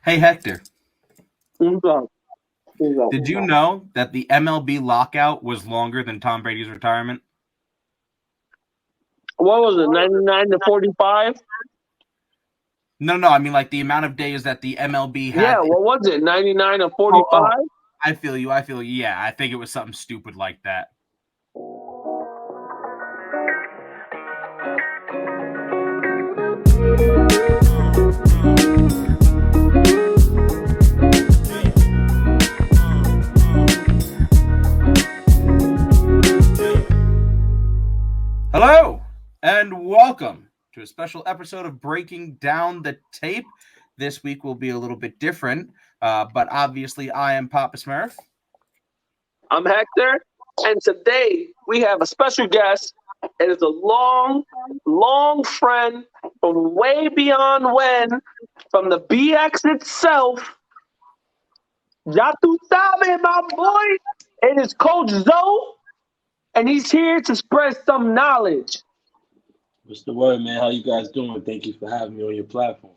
Hey, Hector, Who's up? did you know that the MLB lockout was longer than Tom Brady's retirement? What was it, 99 to 45? No, I mean like the amount of days that the MLB Yeah, had. what was it, 99 to Oh, 45? I feel you. Yeah, I think it was something stupid like that. Hello, and welcome to a special episode of Breaking Down the Tape. This week will be a little bit different, but obviously I am Papa Smurf. I'm Hector, and today we have a special guest. It is a long friend from way beyond when, from the BX itself. Ya tu sabe, my boy. It is Coach Zoe, and he's here to spread some knowledge. What's the word, man? How you guys doing? Thank you for having me on your platform.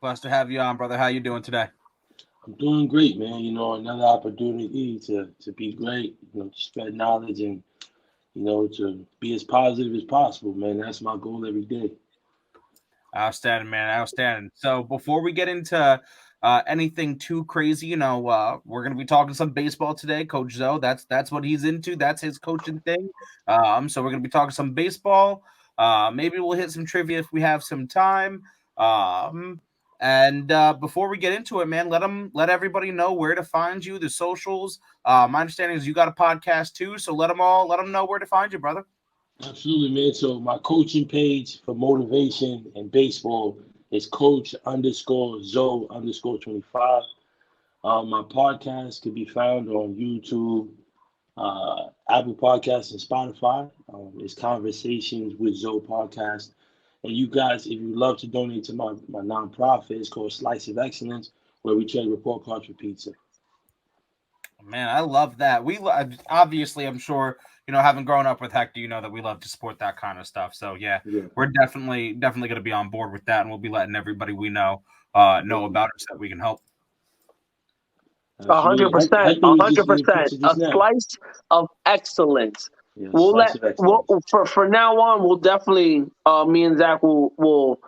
Blessed to have you on, brother. How you doing today? I'm doing great, man. Another opportunity to be great, to spread knowledge and, to be as positive as possible, man. That's my goal every day. Outstanding, man. Outstanding. So before we get into anything too crazy, we're gonna be talking some baseball today. Coach Zoe, that's what he's into. That's his coaching thing. So we're gonna be talking some baseball. Maybe we'll hit some trivia if we have some time. And before we get into it, man, let everybody know where to find you, the socials. My understanding is you got a podcast too, so let them know where to find you, brother. Absolutely, man. So my coaching page for motivation and baseball is coach_Zoe_25. My podcast can be found on YouTube, Apple Podcasts, and Spotify. It's Conversations with Zoe Podcast. And you guys, if you love to donate to my nonprofit, it's called Slice of Excellence, where we trade report cards for pizza. Man, I love that. Obviously, I'm sure, having grown up with Hector, you know that we love to support that kind of stuff. So yeah. We're definitely going to be on board with that, and we'll be letting everybody we know about it so that we can help. 100%, 100%. A slice of excellence. Yeah, for now on, we'll definitely me and Zach will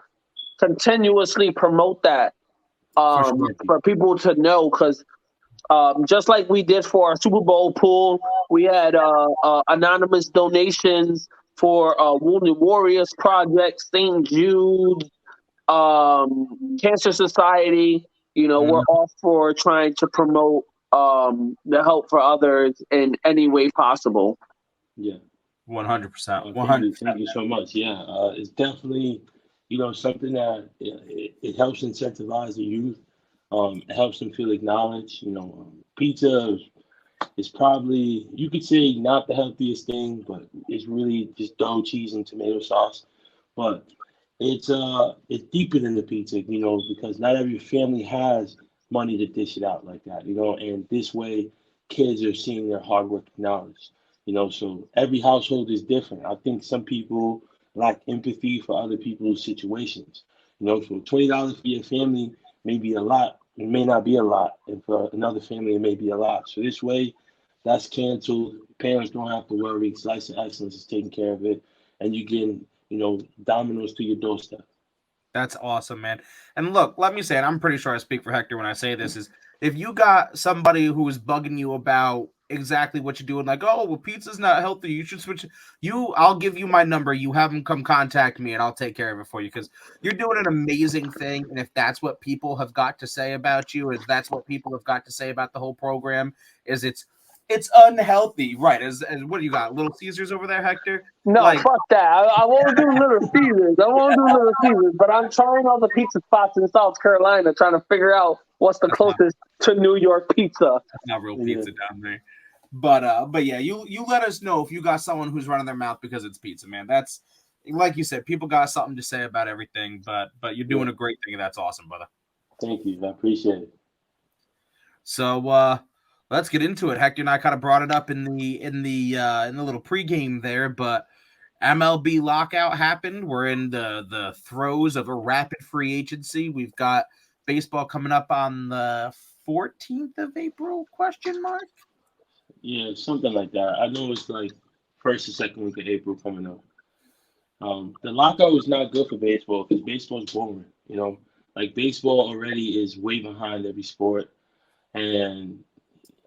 continuously promote that for people to know, because just like we did for our Super Bowl pool, we had anonymous donations for Wounded Warriors Project, St. Jude, Cancer Society. We're all for trying to promote the help for others in any way possible. Yeah. 100%. 100%. Thank you so much. Yeah. It's definitely, something that it helps incentivize the youth. It helps them feel acknowledged. Pizza is probably, you could say, not the healthiest thing, but it's really just dough, cheese, and tomato sauce. But it's deeper than the pizza, because not every family has money to dish it out like that, and this way kids are seeing their hard work acknowledged. So every household is different. I think some people lack empathy for other people's situations. So $20 for your family may be a lot, it may not be a lot, and for another family it may be a lot. So this way, that's canceled. Parents don't have to worry. Slice of Excellence is taking care of it, and you getting dominoes to your doorstep. That's awesome, man. And look, let me say it. I'm pretty sure I speak for Hector when I say this: is if you got somebody who is bugging you about exactly what you're doing, like, oh, well, pizza's not healthy, you should switch. I'll give you my number. You have them come contact me, and I'll take care of it for you, because you're doing an amazing thing. And if that's what people have got to say about you, if that's what people have got to say about the whole program, is it's unhealthy, right? As what do you got? Little Caesars over there, Hector? No, fuck that. I won't do Little Caesars. But I'm trying all the pizza spots in South Carolina, trying to figure out what's the closest to New York pizza. That's not real pizza down there. But yeah, you let us know if you got someone who's running their mouth because it's pizza, man. That's, like you said, people got something to say about everything, but you're doing a great thing, and that's awesome, brother. Thank you. I appreciate it. So let's get into it. Hector and I kind of brought it up in the little pregame there, but MLB lockout happened. We're in the throes of a rapid free agency. We've got baseball coming up on the 14th of April? Question mark. Yeah, something like that. I know it's like first or second week of April coming up. The lockout is not good for baseball because baseball's boring. Like baseball already is way behind every sport, and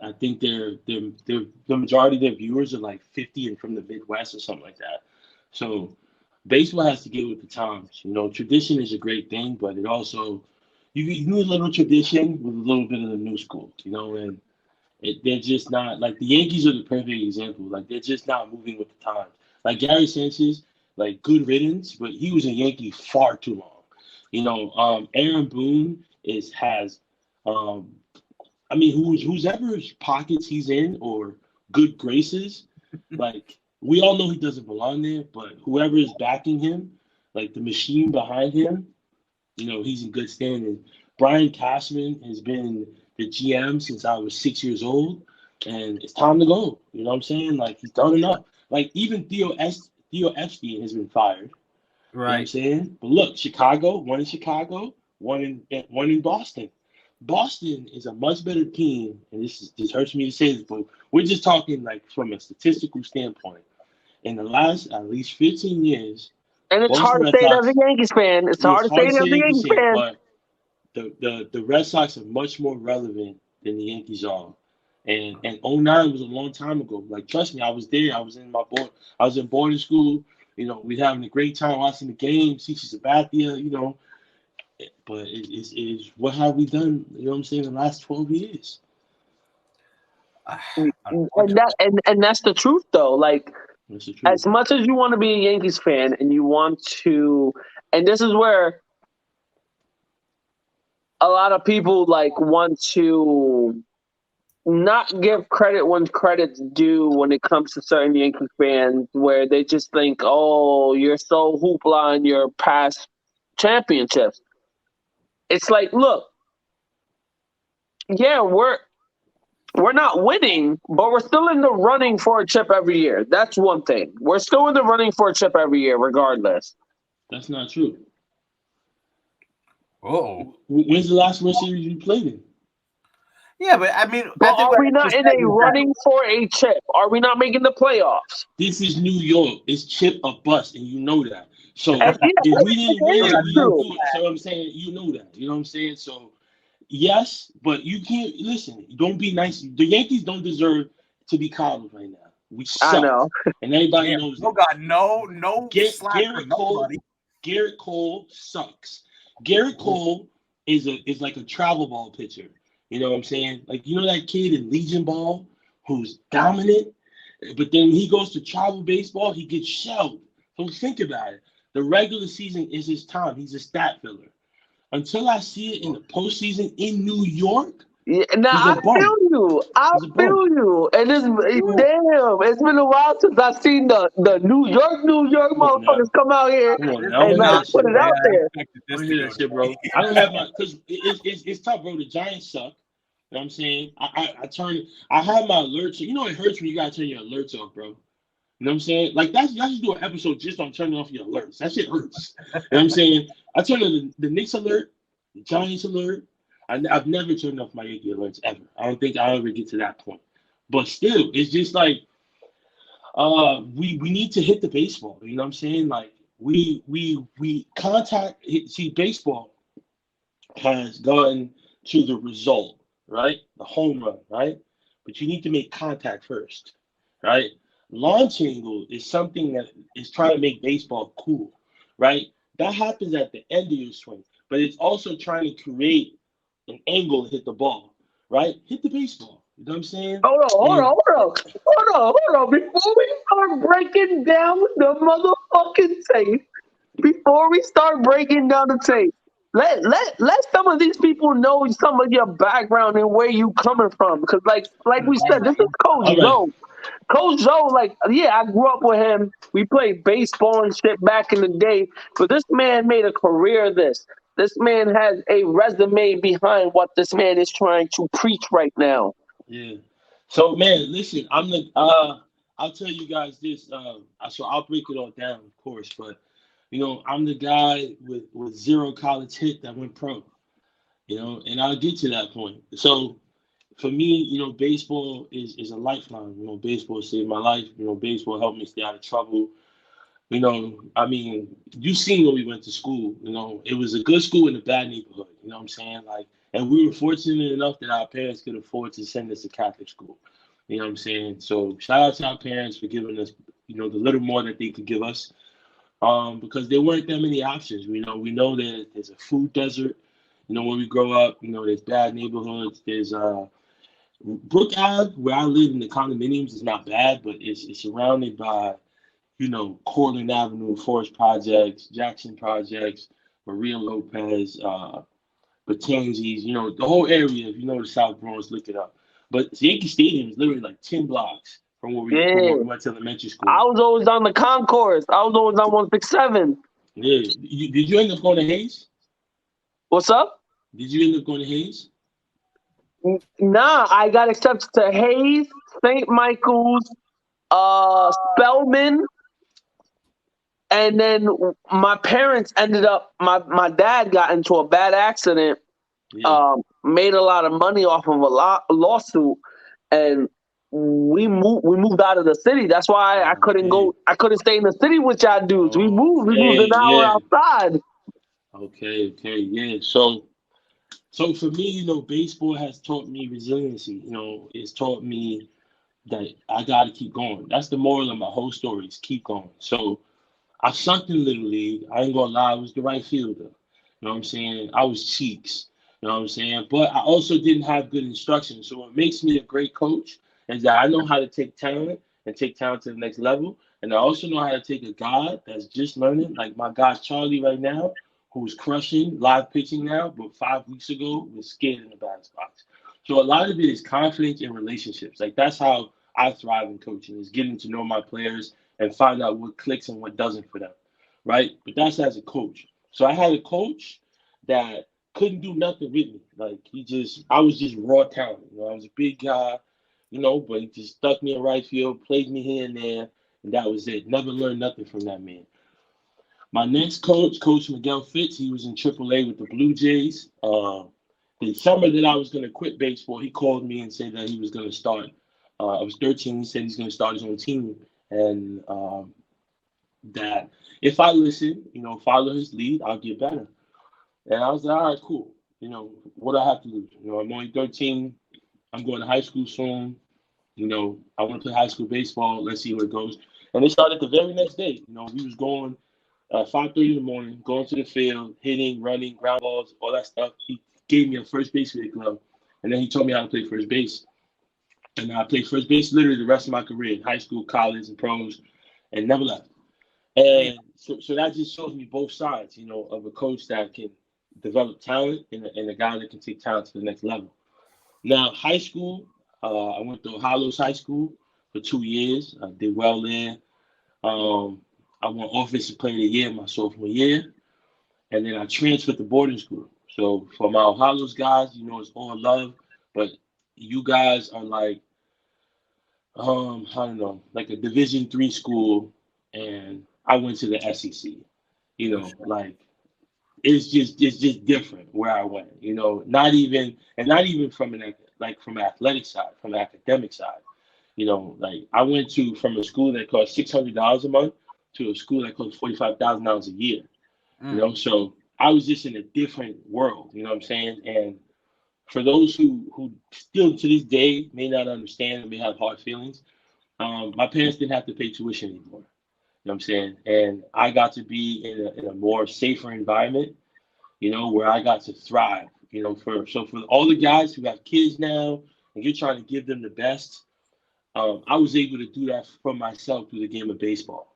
I think the majority of their viewers are like 50 and from the Midwest or something like that. So baseball has to get with the times. Tradition is a great thing, but it also you need a little tradition with a little bit of the new school. And they're just not like the Yankees are the perfect example. Like they're just not moving with the times. Like Gary Sanchez, like good riddance, but he was a Yankee far too long. Aaron Boone has um, I mean, who's ever's pockets he's in or good graces, like we all know he doesn't belong there, but whoever is backing him, like the machine behind him, he's in good standing. Brian Cashman has been the GM since I was 6 years old, and it's time to go. You know what I'm saying? Like he's done enough. Like even Theo Epstein has been fired. You know what I'm saying? But look, one in Chicago, one in Boston. Boston is a much better team, and this hurts me to say this, but we're just talking like from a statistical standpoint. In the last at least 15 years, and it's Boston hard to Red say it as Sox, a Yankees fan. It's hard to say it as a Yankees fan. but the Red Sox are much more relevant than the Yankees are. And '09 was a long time ago. Like trust me, I was there. I was in boarding school. We're having a great time watching the games. CC Sabathia, but it's what have we done? You know what I'm saying? The last 12 years. And that's the truth, though. Like, as much as you want to be a Yankees fan and you want to, and this is where a lot of people like want to not give credit when credit's due when it comes to certain Yankees fans, where they just think, "Oh, you're so hoopla on your past championships." It's like, look, yeah, we're not winning, but we're still in the running for a chip every year. That's one thing. We're still in the running for a chip every year, regardless. That's not true. Oh, when's the last World Series you played in? Yeah, but I mean, but are we not in a running for a chip? Are we not making the playoffs? This is New York. It's chip or bust, and you know that. So if we didn't win, we didn't do it. So I'm saying, you know that. You know what I'm saying? So yes, but you can't listen. Don't be nice. The Yankees don't deserve to be coddled right now. We suck, I know, and everybody knows that. God, no. Garrett Cole sucks. Garrett Cole is like a travel ball pitcher. You know what I'm saying? Like, that kid in Legion Ball who's dominant, but then when he goes to travel baseball, he gets shelled. So think about it. The regular season is his time. He's a stat filler. Until I see it in the postseason in New York, I feel you. And it's been a while since I've seen the New York motherfuckers come out here and put it out there. I don't hear that shit, bro. I don't have because it's tough, bro. The Giants suck. You know what I'm saying? I have my alerts. It hurts when you gotta turn your alerts off, bro. You know what I'm saying? Like y'all should do an episode just on turning off your alerts. That shit hurts. You know what I'm saying? I turn on the Knicks alert, the Giants alert. I've never turned off my Yankee alerts ever. I don't think I'll ever get to that point. But still, it's just like we need to hit the baseball. You know what I'm saying? Like we baseball has gotten to the result, right? The home run, right? But you need to make contact first, right? Launch angle is something that is trying to make baseball cool, right? That happens at the end of your swing, but it's also trying to create an angle to hit the ball, right? Hit the baseball. You know what I'm saying? Hold on. Before we start breaking down the motherfucking tape, let some of these people know some of your background and where you coming from. Because like we said, this is Coach Zoe. Coach Zoe, I grew up with him. We played baseball and shit back in the day. But this man made a career of this. This man has a resume behind what this man is trying to preach right now. Yeah. So, man, listen, I'll tell you guys this. So I'll break it all down, of course. But, I'm the guy with zero college hit that went pro. and I'll get to that point. So for me, baseball is a lifeline. Baseball saved my life. Baseball helped me stay out of trouble. I mean, you seen where we went to school. It was a good school in a bad neighborhood. You know what I'm saying? Like, and we were fortunate enough that our parents could afford to send us to Catholic school. You know what I'm saying? So shout out to our parents for giving us, the little more that they could give us. Because there weren't that many options. We know that there's a food desert. When we grow up, there's bad neighborhoods. There's Brook Ave, where I live in the condominiums, is not bad, but it's surrounded by Cortland Avenue, Forest Projects, Jackson Projects, Maria Lopez, Batanzis, the whole area. If you know the South Bronx, look it up. But Yankee Stadium is literally like 10 blocks from where we went to elementary school. I was always on the concourse. I was always on 167. Yeah. Did you end up going to Hayes? What's up? Did you end up going to Hayes? Nah, I got accepted to Hayes, St. Michael's, Spelman, and then my parents ended up. My dad got into a bad accident. Yeah. Made a lot of money off of a lawsuit, and we moved out of the city. That's why I couldn't go. I couldn't stay in the city with y'all dudes. We moved an hour outside. Okay, yeah. So for me, baseball has taught me resiliency. It's taught me that I got to keep going. That's the moral of my whole story, is keep going. So I sucked in Little League. I ain't gonna lie, I was the right fielder. You know what I'm saying? I was cheeks. You know what I'm saying? But I also didn't have good instruction. So what makes me a great coach is that I know how to take talent and take talent to the next level. And I also know how to take a guy that's just learning, like my guy Charlie right now, who's crushing live pitching now, but 5 weeks ago was scared in the batter's box. So a lot of it is confidence and relationships. Like, that's how I thrive in coaching, is getting to know my players and find out what clicks and what doesn't for them, right? But that's as a coach. So I had a coach that couldn't do nothing with me. Like, I was just raw talent. I was a big guy, but he just stuck me in right field, played me here and there, and that was it. Never learned nothing from that man. My next coach, Coach Miguel Fitz, he was in AAA with the Blue Jays. The summer that I was going to quit baseball, he called me and said that he was going to start. I was 13. He said he's going to start his own team, and that if I listen, follow his lead, I'll get better. And I was like, all right, cool. What do I have to lose? I'm only 13. I'm going to high school soon. I want to play high school baseball. Let's see where it goes. And it started the very next day. We was going 5:30 in the morning, going to the field, hitting, running, ground balls, all that stuff. He gave me a first base glove, and then he told me how to play first base. And I played first base literally the rest of my career, high school, college, and pros, and never left. And so that just shows me both sides, of a coach that can develop talent and a guy that can take talent to the next level. Now, high school, I went to Hollows High School for 2 years. I did well there. I won Offensive Player of the Year my sophomore year. And then I transferred to boarding school. So for my Hollows guys, it's all love. But you guys are like, I don't know, like a Division III school. And I went to the SEC. Like, it's just different where I went. Not even from from an athletic side, from an academic side. Like, I went from a school that cost $600 a month to a school that cost $45,000 a year. So I was just in a different world. You know what I'm saying? And for those who still to this day may not understand and may have hard feelings, my parents didn't have to pay tuition anymore. You know what I'm saying? And I got to be in a more safer environment, where I got to thrive. For all the guys who have kids now and you're trying to give them the best, I was able to do that for myself through the game of baseball.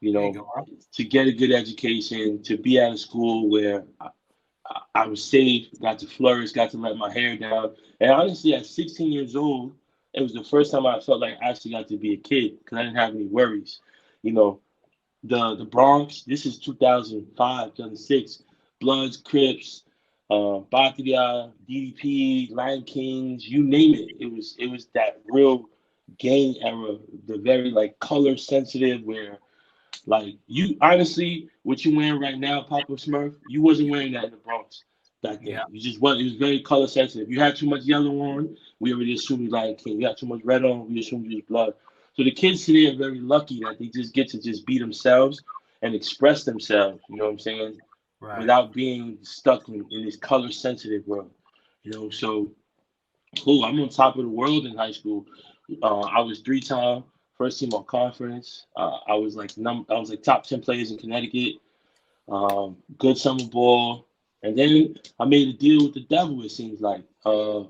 To get a good education, to be at a school where I was safe, got to flourish, got to let my hair down. And honestly, at 16 years old, it was the first time I felt like I actually got to be a kid because I didn't have any worries. The Bronx, this is 2005, 2006, Bloods, Crips, Batria, DDP, Lion Kings, you name it. It was that real gang era, the very like color sensitive where like you honestly, what you wearing right now, Papa Smurf, you wasn't wearing that in the Bronx. back then. Yeah. It was very color sensitive. You had too much yellow on, we already assumed you Lion King. You had too much red on, we assumed you was blood. So the kids today are very lucky that they just get to just be themselves and express themselves, you know what I'm saying? Right. Without being stuck in this color sensitive world. So cool. I'm on top of the world in high school. I was 3-time first team all conference. I was like top 10 players in Connecticut. Good summer ball. And then I made a deal with the devil, it seems like.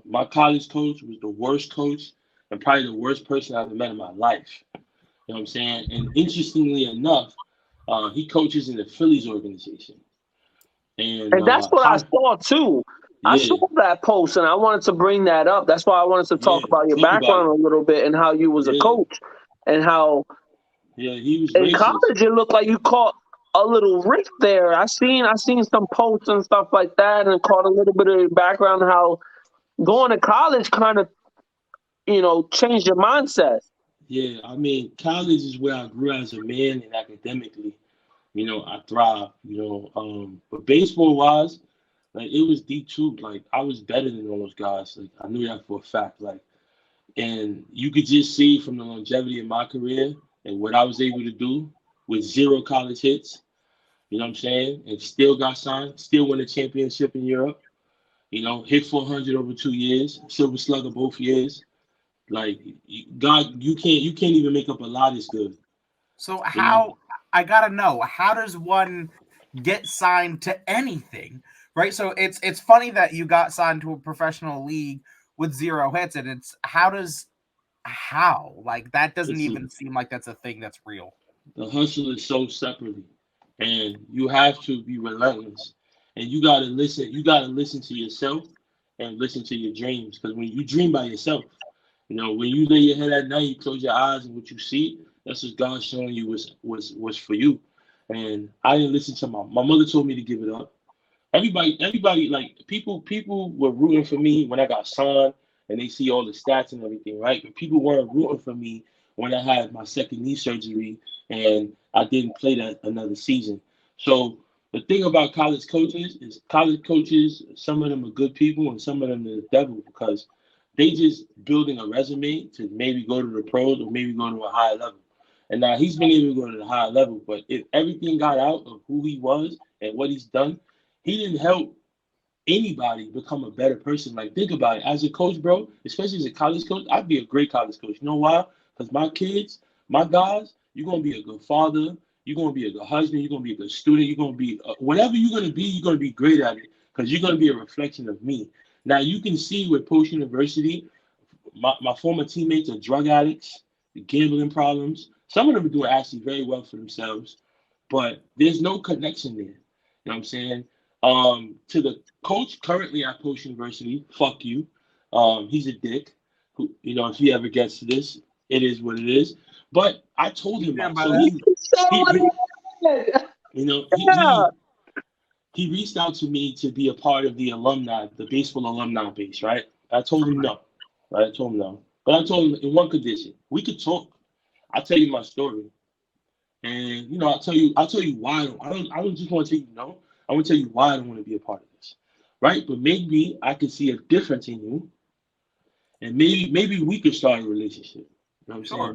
My college coach was the worst coach and probably the worst person I've ever met in my life. You know what I'm saying? And interestingly enough, he coaches in the Phillies organization. And And that's what I saw too. I yeah, saw that post and I wanted to bring that up. That's why I wanted to talk yeah, about your talk about background it. a little bit and how you was a Yeah, coach and how yeah, he was in racist. college it looked like you caught a little rift there. I seen some posts and stuff like that and caught a little bit of your background how going to college kind of, changed your mindset. Yeah, I mean, college is where I grew as a man and academically. I thrive. But baseball wise, like it was deep too. Like I was better than all those guys. Like I knew that for a fact. Like, and you could just see from the longevity of my career and what I was able to do with 0 college hits. You know what I'm saying? And still got signed, still won a championship in Europe. Hit 400 over 2 years, Silver Slugger both years. Like God, you can't even make up a lot as good. So You know? I gotta know, how does one get signed to anything? Right. So it's funny that you got signed to a professional league with 0 hits, and it's how? Like that doesn't even Listen, seem like that's a thing that's real. the hustle is sold separately, and you have to be relentless. And you gotta listen. You gotta listen to yourself and listen to your dreams. Because when you dream by yourself, when you lay your head at night, you close your eyes, and what you see, that's just God showing you was for you. And I didn't listen to my mother told me to give it up. Everybody, like people were rooting for me when I got signed, and they see all the stats and everything, right? But people weren't rooting for me when I had my second knee surgery and I didn't play that another season. So the thing about college coaches is college coaches, some of them are good people and some of them are the devil because they just building a resume to maybe go to the pros or maybe go to a higher level. And now he's been able to go to the higher level, but if everything got out of who he was and what he's done, he didn't help anybody become a better person. Like, think about it. As a coach, bro, especially as a college coach, I'd be a great college coach. You know why? Because my kids, my guys, you're going to be a good father. You're going to be a good husband. You're going to be a good student. You're going to be whatever you're going to be great at it because you're going to be a reflection of me. Now, you can see with Post University, my former teammates are drug addicts, gambling problems. Some of them are doing actually very well for themselves, but there's no connection there. You know what I'm saying? To the coach currently at Post University, fuck you. He's a dick. Who, if he ever gets to this, it is what it is. But I told You him stand that. by So that? he you know, Yeah. he reached out to me to be a part of the alumni, the baseball alumni base, right? I told him no. Right? I told him no. But I told him in one condition. We could talk. I'll tell you my story. And I'll tell you why I don't just want to tell you no. I want to tell you why I don't want to be a part of this. Right? But maybe I can see a difference in you. And maybe we could start a relationship. You know what I'm saying? Sure.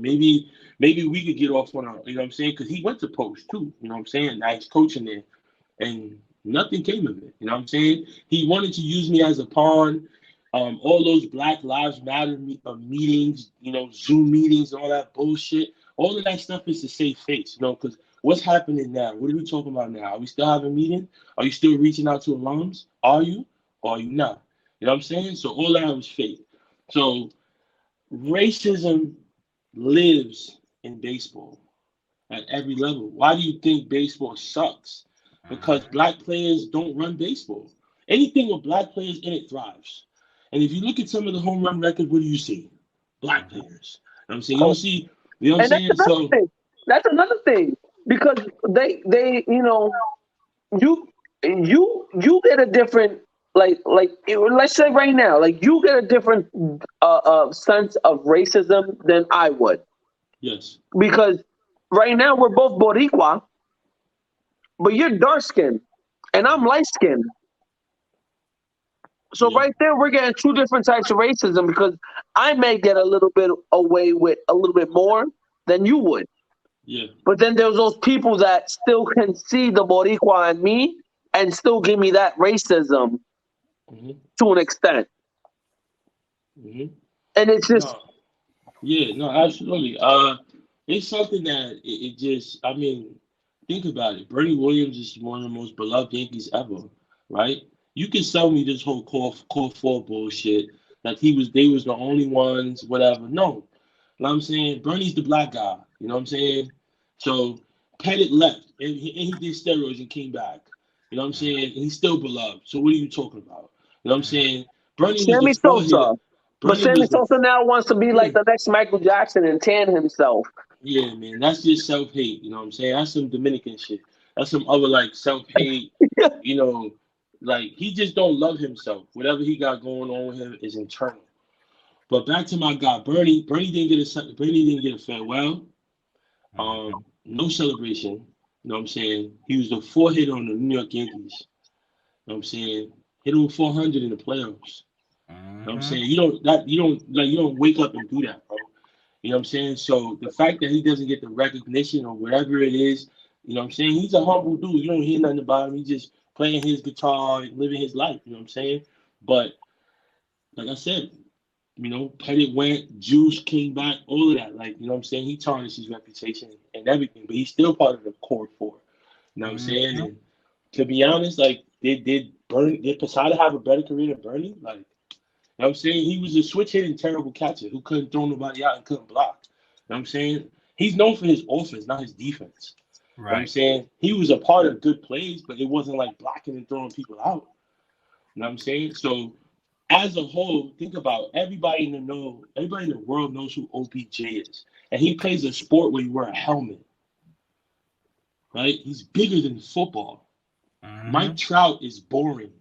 Maybe we could get off on our, you know what I'm saying? Because he went to Post too. You know what I'm saying? Now he's coaching there. And nothing came of it. You know what I'm saying? He wanted to use me as a pawn. All those Black Lives Matter meetings, Zoom meetings, all that bullshit. All of that stuff is to save face, because what's happening now? What are we talking about now? Are we still having meetings? Are you still reaching out to alums? Are you? Or are you not? You know what I'm saying? So all that was fake. So racism lives in baseball at every level. Why do you think baseball sucks? Because black players don't run baseball. Anything with black players in it thrives. And if you look at some of the home run records, what do you see? Black players. You know what I'm saying? You don't see, you know what I'm And that's saying? another So, thing. That's another thing because they you you get a different let's say right now you get a different sense of racism than I would yes. because right now we're both Boricua, but you're dark skinned and I'm light skinned. So right there, we're getting two different types of racism because I may get a little bit away with a little bit more than you would. Yeah. But then there's those people that still can see the Boricua in me and still give me that racism to an extent. And it's just No. Yeah. No. Absolutely. It's something that it just. I mean, think about it. Bernie Williams is one of the most beloved Yankees ever, right? You can sell me this whole core four bullshit that they was the only ones, whatever. No, you know what I'm saying? Bernie's the black guy. You know what I'm saying? So Pettit left and he did steroids and came back. You know what I'm saying? And he's still beloved. So what are you talking about? You know what I'm saying? Bernie was the Sammy four hitter. Sosa. But Bernie Sammy was the Sosa now wants to be like the next Michael Jackson and tan himself. yeah, man. That's just self hate. You know what I'm saying? That's some Dominican shit. That's some other like self hate. You know, like he just don't love himself. Whatever he got going on with him is internal. But back to my guy, Bernie. Bernie didn't get a farewell. No celebration. You know what I'm saying? He was the four hitter on the New York Yankees. You know what I'm saying? Hit him 400 in the playoffs. You know what I'm saying? You don't wake up and do that, bro. You know what I'm saying? So the fact that he doesn't get the recognition or whatever it is, you know what I'm saying? He's a humble dude. You don't hear nothing about him. He's just playing his guitar and living his life. You know what I'm saying? But like I said, you know, Pettit went, Juice came back, all of that. Like, you know what I'm saying? He tarnished his reputation and everything, but he's still part of the core four. You know what I'm saying? And to be honest, like, did Posada have a better career than Bernie? Like, you know what I'm saying? He was a switch hitting terrible catcher who couldn't throw nobody out and couldn't block. You know what I'm saying? He's known for his offense, not his defense. Right. You know what I'm saying? He was a part of good plays, but it wasn't like blocking and throwing people out. You know what I'm saying? So as a whole, think about everybody in the world knows who OBJ is. And he plays a sport where you wear a helmet. Right? He's bigger than football. Mike Trout is boring.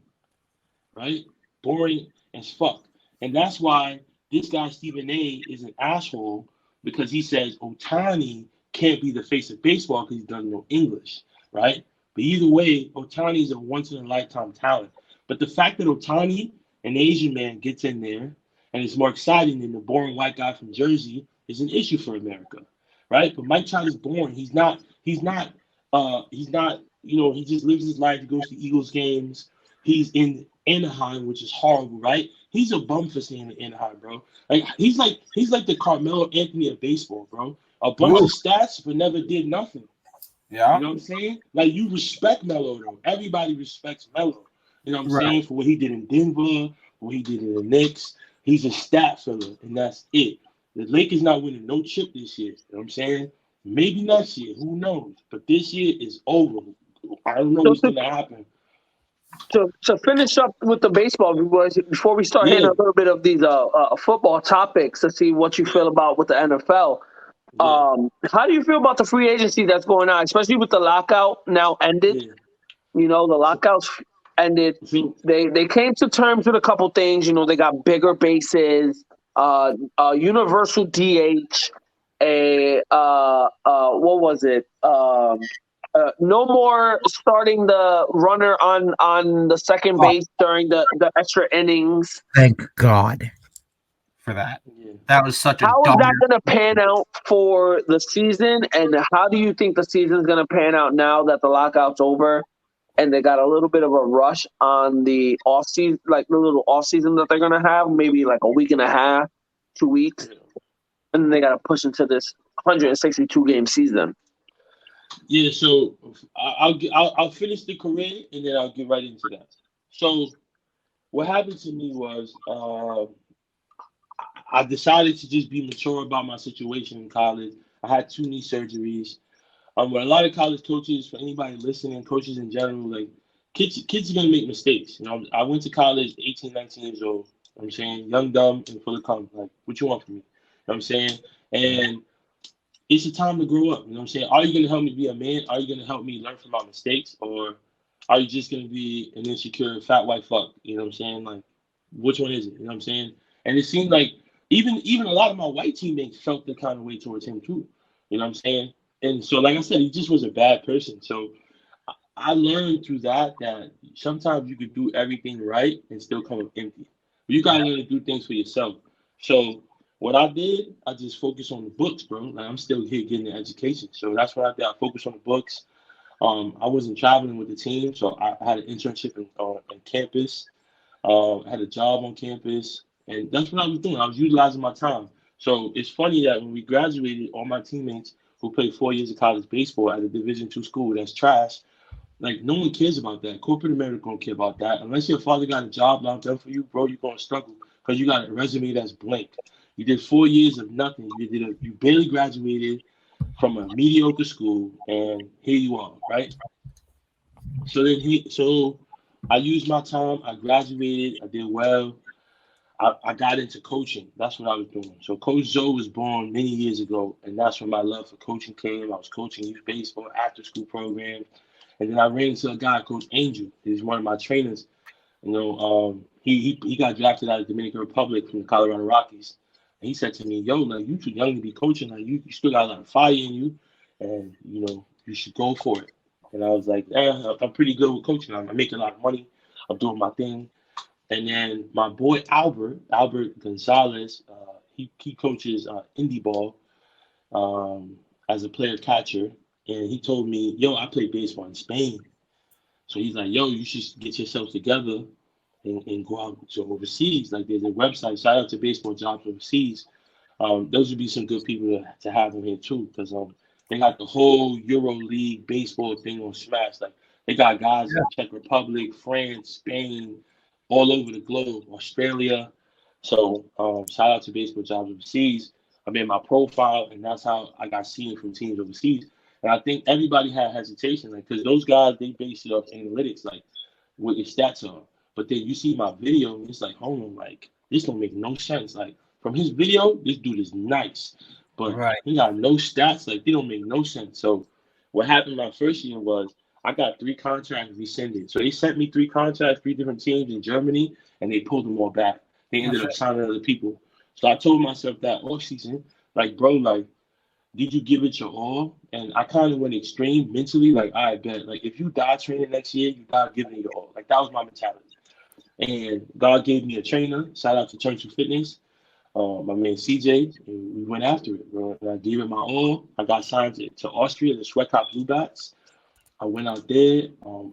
Right? Boring as fuck. And that's why this guy Stephen A is an asshole because he says Ohtani can't be the face of baseball because he doesn't know English, right? But either way, Ohtani is a once-in-a-lifetime talent. But the fact that Ohtani, an Asian man, gets in there and is more exciting than the boring white guy from Jersey is an issue for America, right? But Mike Trout is boring. He's not, you know, he just lives his life. He goes to Eagles games. He's in Anaheim, which is horrible, right? He's a bum for staying in Anaheim, bro. Like he's like the Carmelo Anthony of baseball, bro. A bunch of stats, but never did nothing. Yeah. You know what I'm saying? Like you respect Melo, though. Everybody respects Melo. You know what I'm saying? For what he did in Denver, what he did in the Knicks. He's a stat filler, and that's it. The Lakers not winning no chip this year. You know what I'm saying? Maybe next year, who knows? But this year is over. I don't know what's going to happen. To finish up with the baseball, before we start hitting a little bit of these football topics to see what you feel about with the NFL. How do you feel about the free agency that's going on, especially with the lockout now ended? You know, the lockouts ended. They came to terms with a couple things. You know, they got bigger bases, universal DH, what was it? No more starting the runner on the second base during the extra innings. Thank God for that. That was such a. How is that going to pan out for the season? And how do you think the season is going to pan out now that the lockout's over and they got a little bit of a rush on the off season, like the little off season that they're going to have, maybe like a week and a half, 2 weeks, and then they got to push into this 162 game season. Yeah, so I'll finish the career and then I'll get right into that. So what happened to me was I decided to just be mature about my situation in college. I had 2 knee surgeries. With a lot of college coaches, for anybody listening, coaches in general, like kids are gonna make mistakes. You know, I went to college 18, 19 years old. You know what I'm saying, young, dumb, and full of cum. Like, what you want from me? You know what I'm saying? And it's a time to grow up. You know what I'm saying? Are you gonna help me be a man? Are you gonna help me learn from my mistakes? Or are you just gonna be an insecure fat white fuck? You know what I'm saying? Like, which one is it? You know what I'm saying? And it seemed like even a lot of my white teammates felt the kind of way towards him too. You know what I'm saying? And so, like I said, he just was a bad person. So I learned through that sometimes you could do everything right and still come up empty. But you gotta learn to do things for yourself. So what I did, I just focused on the books, bro. Like I'm still here getting an education. So that's what I did. I focused on the books. I wasn't traveling with the team, so I had an internship in campus. I had a job on campus, and that's what I was doing. I was utilizing my time. So it's funny that when we graduated, all my teammates who played 4 years of college baseball at a Division II school that's trash, like no one cares about that. Corporate America don't care about that. Unless your father got a job lined up for you, bro, you're gonna struggle because you got a resume that's blank. You did 4 years of nothing. You barely graduated from a mediocre school, and here you are, right? So I used my time. I graduated. I did well. I got into coaching. That's what I was doing. So Coach Joe was born many years ago, and that's when my love for coaching came. I was coaching youth baseball, after school programs, and then I ran into a guy, Coach Angel. He's one of my trainers. He got drafted out of the Dominican Republic from the Colorado Rockies. And he said to me, "Yo, like you too young to be coaching. Like you still got a lot of fire in you, and you should go for it." And I was like, "Yeah, I'm pretty good with coaching. I'm making a lot of money. I'm doing my thing." And then my boy Albert Gonzalez, he coaches indie ball as a player catcher, and he told me, "Yo, I play baseball in Spain." So he's like, "Yo, you should get yourself together and go out to overseas. Like there's a website. Shout out to Baseball Jobs Overseas. Those would be some good people to have in here too, because they got the whole Euro League baseball thing on Smash. Like they got guys in Czech Republic, France, Spain, all over the globe, Australia. So shout out to Baseball Jobs Overseas. I made my profile, and that's how I got seen from teams overseas. And I think everybody had hesitation, like because those guys they base it off analytics, like what your stats are. But then you see my video, and it's like, hold on, like this don't make no sense. Like from his video, this dude is nice, but Right. he got no stats. Like they don't make no sense. So what happened my first year was I got 3 contracts rescinded. So they sent me 3 contracts, 3 different teams in Germany, and they pulled them all back. They ended up signing other people. So I told myself that off season, like bro, like did you give it your all? And I kind of went extreme mentally, like I bet, like if you die training next year, you gotta give it your all. Like that was my mentality. And God gave me a trainer. Shout out to Church of Fitness, my man CJ, and we went after it, bro. And I gave it my all. I got signed to Austria, the Sweatcop Blue Dots. I went out there.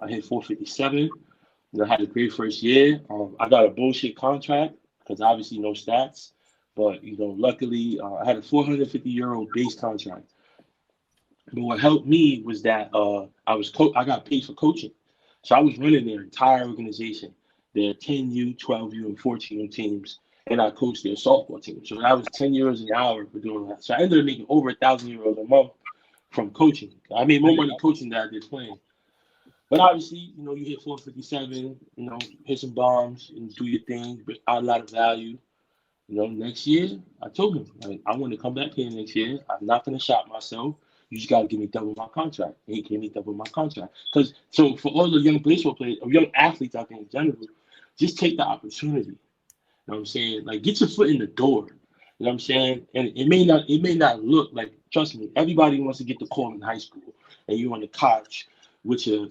I hit 457. And I had a great first year. I got a bullshit contract because obviously no stats. But luckily, I had a 450 euro base contract. But what helped me was that I got paid for coaching. So I was running their entire organization, their 10U, 12U, and 14U teams, and I coached their softball team. So that was 10 euros an hour for doing that. So I ended up making over 1,000 euros a month from coaching. I made more money coaching than I did playing. But obviously, you hit 457, hit some bombs and do your thing, but add a lot of value. Next year, I told him, like, I want to come back here next year. I'm not going to shop myself. You just got to give me double my contract. And he gave me double my contract. So for all the young baseball players, or young athletes out there in general, just take the opportunity. You know what I'm saying? Like, get your foot in the door. You know what I'm saying? And it may not look like, trust me, everybody wants to get the call in high school. And you're on the couch with your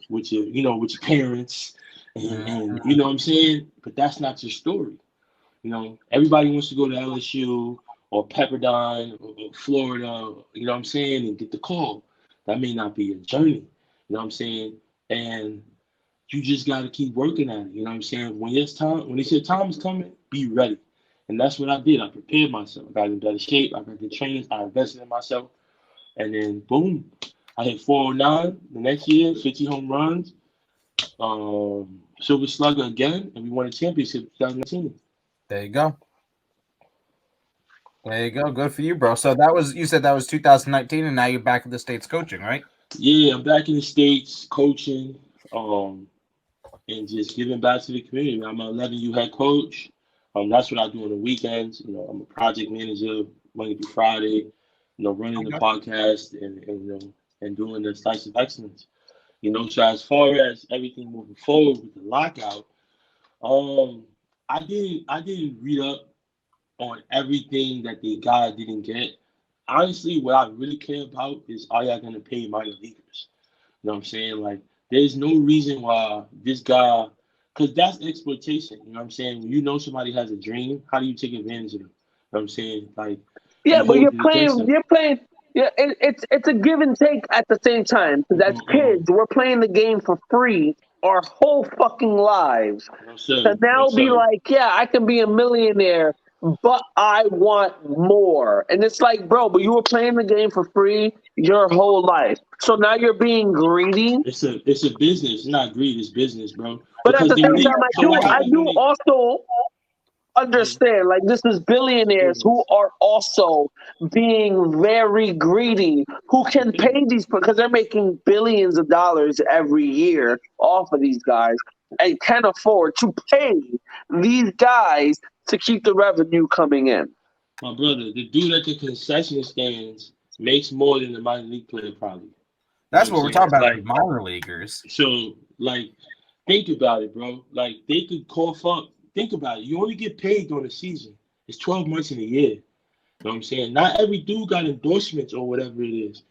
parents. And you know what I'm saying? But that's not your story. Everybody wants to go to LSU or Pepperdine or Florida, you know what I'm saying, and get the call. That may not be your journey, you know what I'm saying? And you just got to keep working at it, you know what I'm saying? When they say time is coming, be ready. And that's what I did. I prepared myself. I got in better shape. I got the trainings. I invested in myself. And then, boom, I hit 409 the next year, 50 home runs, Silver Slugger again, and we won a championship in 2019. There you go. There you go. Good for you, bro. So you said that was 2019, and now you're back in the States coaching, right? Yeah, I'm back in the States coaching, and just giving back to the community. I'm an 11U head coach. That's what I do on the weekends. I'm a project manager Monday through Friday. Running the podcast and doing the Slice of Excellence. So as far as everything moving forward with the lockout, I didn't read up on everything that the guy didn't get. Honestly, what I really care about is, are y'all gonna pay minor leaguers? You know what I'm saying? Like There's no reason why this guy, because that's exploitation. You know what I'm saying? When you know somebody has a dream, how do you take advantage of them? You know what I'm saying? Like, Yeah, you but hold it against them. you're playing. Yeah, it's a give and take at the same time. Because as kids, we're playing the game for free our whole fucking lives. No, To sir. No, now be sir. like, yeah, I can be a millionaire, but I want more. And it's like, bro, but you were playing the game for free your whole life. So now you're being greedy. It's a business. It's not greed. It's business, bro. But at Because the then same they. time, So what I happens do when they? also understand, like, this is billionaires who Business. are also being very greedy, who can pay these because they're making billions of dollars every year off of these guys and can afford to pay these guys to keep the revenue coming in. My brother, the dude at the concession stands makes more than the minor league player probably. You know what That's I'm what we're saying? talking about, Like, the minor leaguers. so, like, think about it, bro. Like, they could cough up. Think about it. You only get paid during the season. It's 12 months in a year. You know what I'm saying? Not every dude got endorsements or whatever it is.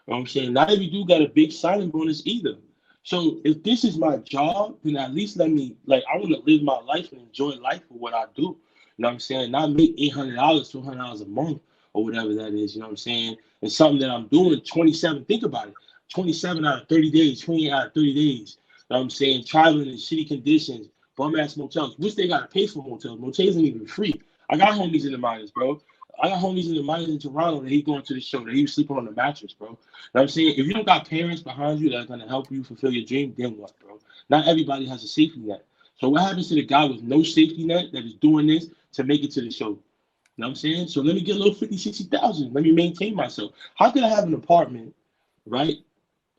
You know what I'm saying? Not every dude got a big signing bonus either. So if this is my job, then at least let me, like, I want to live my life and enjoy life for what I do. You know what I'm saying? Not make $800, $200 a month or whatever that is. You know what I'm saying? It's something that I'm doing 27. Think about it. 27 out of 30 days, 28 out of 30 days. You know what I'm saying? Traveling in shitty conditions, bum ass motels, which they got to pay for motels. Motels ain't even free. I got homies in the minors, bro. I got homies in the minors in Toronto that he going to the show that he was sleeping on the mattress, bro. You know what I'm saying? If you don't got parents behind you that are gonna help you fulfill your dream, then what, bro? Not everybody has a safety net. So what happens to the guy with no safety net that is doing this to make it to the show? You know what I'm saying? So let me get a little 50, 60,000. Let me maintain myself. How can I have an apartment, right?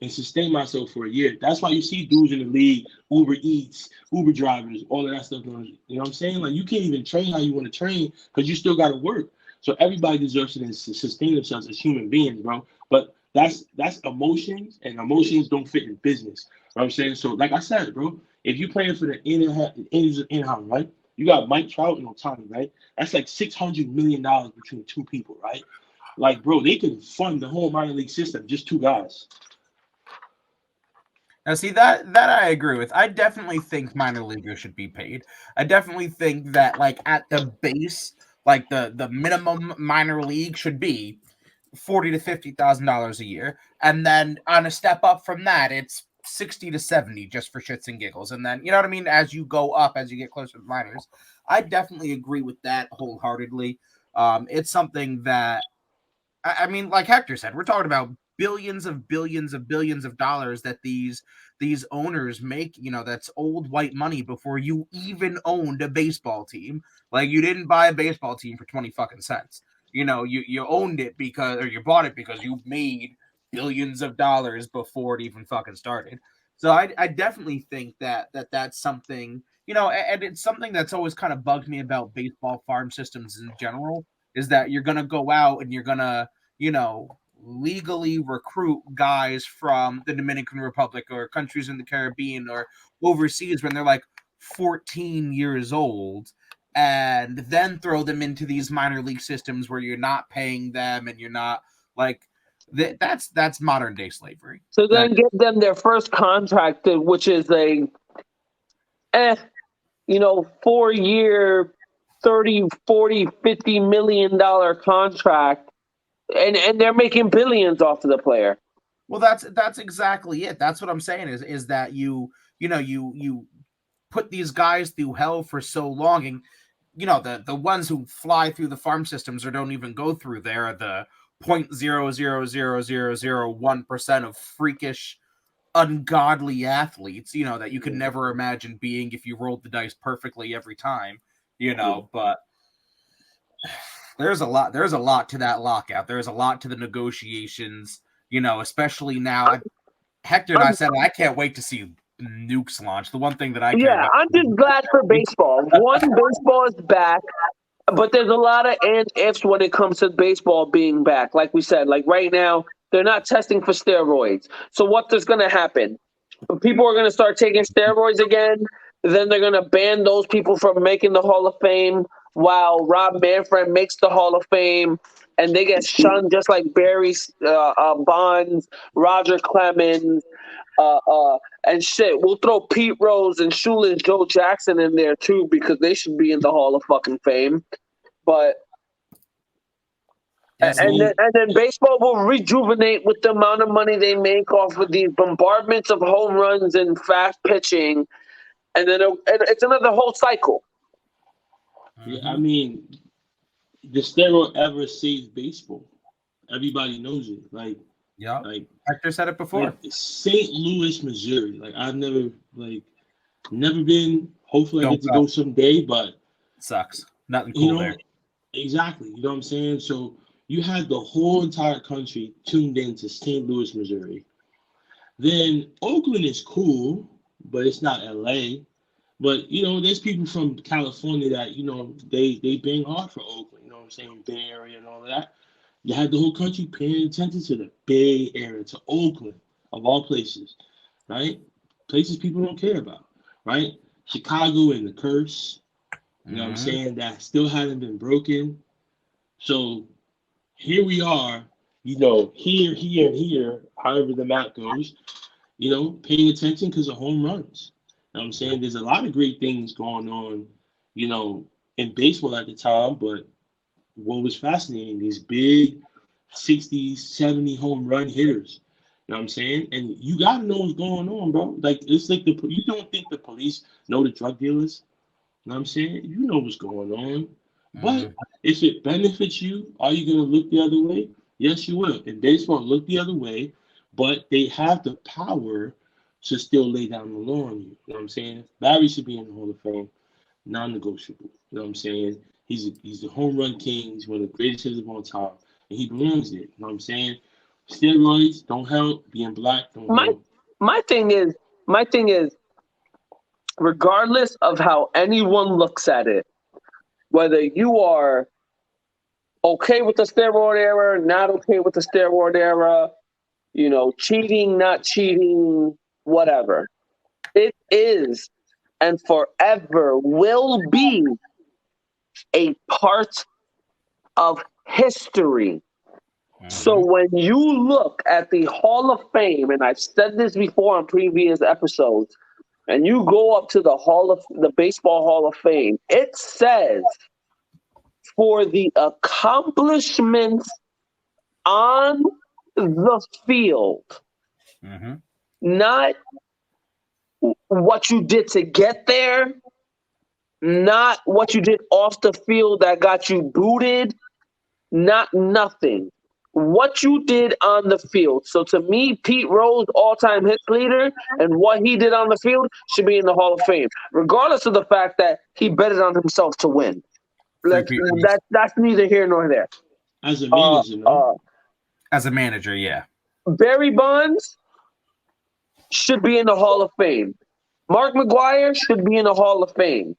And sustain myself for a year. That's why you see dudes in the league, Uber Eats, Uber drivers, all of that stuff. You know what I'm saying? Like, you can't even train how you want to train because you still got to work. So everybody deserves to sustain themselves as human beings, bro. But that's emotions, and emotions don't fit in business. You know what I'm saying? So, like I said, bro, if you're playing for the Angels of Anaheim, right? You got Mike Trout and Ohtani, right? That's like $600 million between two people, right? Like, bro, they could fund the whole minor league system, just two guys. Now, see, that I agree with. I definitely think minor leaguers should be paid. I definitely think that, like, at the base, like the minimum minor league should be $40,000 to $50,000 a year, and then on a step up from that, it's 60 to 70 just for shits and giggles, and then, you know what I mean. As you go up, as you get closer to minors, I definitely agree with that wholeheartedly. It's something that I mean, like Hector said, we're talking about billions of dollars that these owners make. You know, that's old white money before you even owned a baseball team. Like, you didn't buy a baseball team for 20 fucking cents. You know, you owned it because, or you bought it because you made billions of dollars before it even fucking started. So I definitely think that's something, you know, and it's something that's always kind of bugged me about baseball farm systems in general, is that you're gonna go out and you're gonna, you know, legally recruit guys from the Dominican Republic or countries in the Caribbean or overseas when they're like 14 years old, and then throw them into these minor league systems where you're not paying them and you're not like that's modern day slavery. So then give them their first contract, which is a, 4 year, 30, 40, $50 million contract, and they're making billions off of the player. Well, that's exactly it. That's what I'm saying is that you put these guys through hell for so long, and you know the ones who fly through the farm systems or don't even go through there are the 0.0000001% of freakish, ungodly athletes, you know, that you could never imagine being if you rolled the dice perfectly every time, you know. But there's a lot to that lockout. There's a lot to the negotiations, you know, especially now. Hector and I said I can't wait to see nukes launch. The one thing that I care Yeah, about. I'm just glad for baseball. One, baseball is back, but there's a lot of and ifs when it comes to baseball being back. Like we said, like right now, they're not testing for steroids. So what is going to happen? People are going to start taking steroids again. Then they're going to ban those people from making the Hall of Fame while Rob Manfred makes the Hall of Fame. And they get shunned just like Barry Bonds, Roger Clemens, And shit, we'll throw Pete Rose and Shoeless Joe Jackson in there too because they should be in the Hall of fucking Fame. But and then baseball will rejuvenate with the amount of money they make off of these bombardments of home runs and fast pitching, and then it's another whole cycle. Yeah, I mean, the steroid ever saved baseball. Everybody knows it. Like Hector said it before. Like St. Louis, Missouri. Like I've never been. Hopefully I get to go someday, but it sucks. Nothing cool there. Exactly. You know what I'm saying? So you had the whole entire country tuned in to St. Louis, Missouri. Then Oakland is cool, but it's not LA. But there's people from California that they bang hard for Oakland. You know what I'm saying? Bay Area and all of that. You had the whole country paying attention to the Bay Area, to Oakland, of all places, right? Places people don't care about, right? Chicago and the curse, you know what I'm saying? That still hasn't been broken. So here we are, here, and here, however the map goes, paying attention because of home runs. You know what I'm saying? There's a lot of great things going on, in baseball at the time, but what was fascinating, these big 60, 70 home run hitters. You know what I'm saying? And you got to know what's going on, bro. Like, it's like you don't think the police know the drug dealers. You know what I'm saying? You know what's going on. But if it benefits you, are you going to look the other way? Yes, you will. In baseball, look the other way, but they have the power to still lay down the law on you. You know what I'm saying? Barry should be in the Hall of Fame, non-negotiable. You know what I'm saying? He's the home run king. He's one of the greatest hitters of all time, and he belongs there. You know what I'm saying? Steroids don't help. Being black don't help. My thing is, regardless of how anyone looks at it, whether you are okay with the steroid era, not okay with the steroid era, cheating, not cheating, whatever, it is and forever will be a part of history. So when you look at the Hall of Fame, and I've said this before on previous episodes, and you go up to the Baseball Hall of Fame, it says for the accomplishments on the field, not what you did to get there, not what you did off the field that got you booted, not nothing. What you did on the field. So to me, Pete Rose, all-time hits leader, and what he did on the field should be in the Hall of Fame, regardless of the fact that he betted on himself to win. That's neither here nor there. As a manager, as a manager, yeah. Barry Bonds should be in the Hall of Fame. Mark McGwire should be in the Hall of Fame.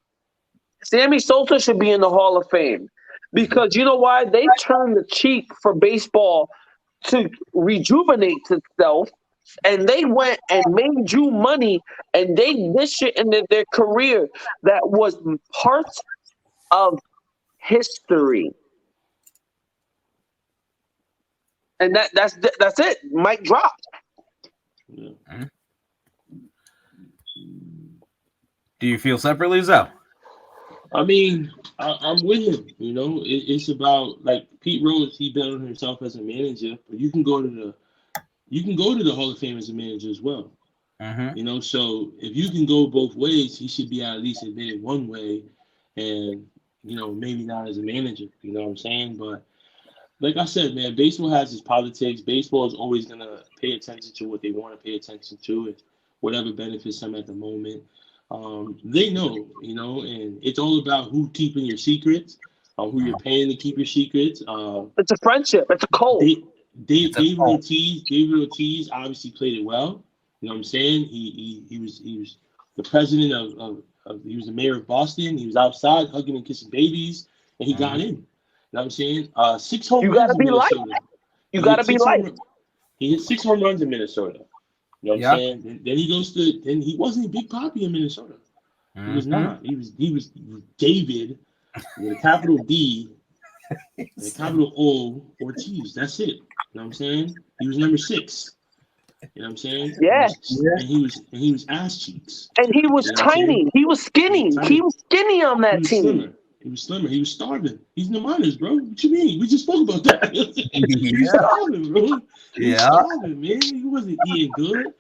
Sammy Sosa should be in the Hall of Fame. Because you know why? They turned the cheek for baseball to rejuvenate itself, and they went and made you money, and they did shit in their career that was part of history. And that's it. Mic dropped. Yeah. Do you feel separately, Zoe? I mean, I'm with him. It's about, like, Pete Rose. He bet on himself as a manager, but you can go to the Hall of Fame as a manager as well. So if you can go both ways, he should be at least admitted one way, and maybe not as a manager. You know what I'm saying? But like I said, man, baseball has its politics. Baseball is always gonna pay attention to what they want to pay attention to, and whatever benefits them at the moment. They know, and it's all about who keeping your secrets, who you're paying to keep your secrets. It's a friendship. It's a code. David Ortiz obviously played it well. You know what I'm saying? He was the president of he was the mayor of Boston. He was outside hugging and kissing babies, and he got in. You know what I'm saying? 6 home runs in Minnesota. You gotta be light. He hit 6 home runs in Minnesota. You know what I'm saying? Then he wasn't Big Papi in Minnesota. He was not. He was David with a capital D and a capital O Ortiz. That's it. You know what I'm saying? He was number 6. You know what I'm saying? Yeah. He was ass cheeks. And he was You know what I'm saying? tiny. He was skinny. He was skinny on He that was team. slimmer. He was slimmer. He was starving. He's in the minors, bro. What you mean? We just spoke about that. He was starving, bro. He was starving, man. He wasn't eating good.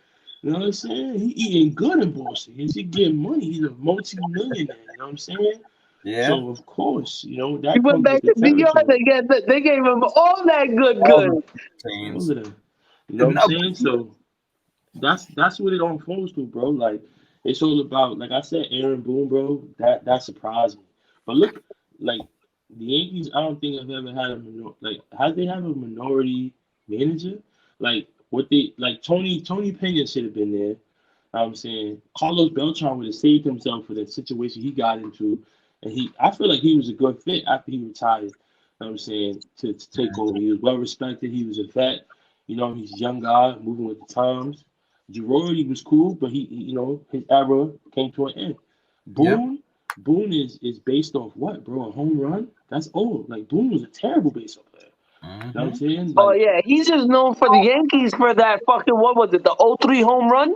You know what I'm saying? He eating good in Boston. He's getting money. He's a multi-millionaire. You know what I'm saying? Yeah. So of course, you know that He went comes back with to the DR. territory. They gave him all that good. All of them. You know what I'm No, saying? So that's what it all falls to, bro. Like it's all about, like I said, Aaron Boone, bro. That surprised me. But look, like the Yankees, I don't think I've ever had have they have a minority manager? Like what they like Tony Pena should have been there. I'm saying Carlos Beltran would have saved himself for the situation he got into, and I feel like he was a good fit after he retired. You know what I'm saying to take over. He was well respected. He was a vet. You know, he's a young guy moving with the times. Girardi was cool, but you know, his era came to an end. Boone is based off what, bro? A home run? That's old. Like Boone was a terrible baseball player. You know what I'm saying? Oh Like, yeah, he's just known for the Yankees for that fucking, what was it, the '03 home run?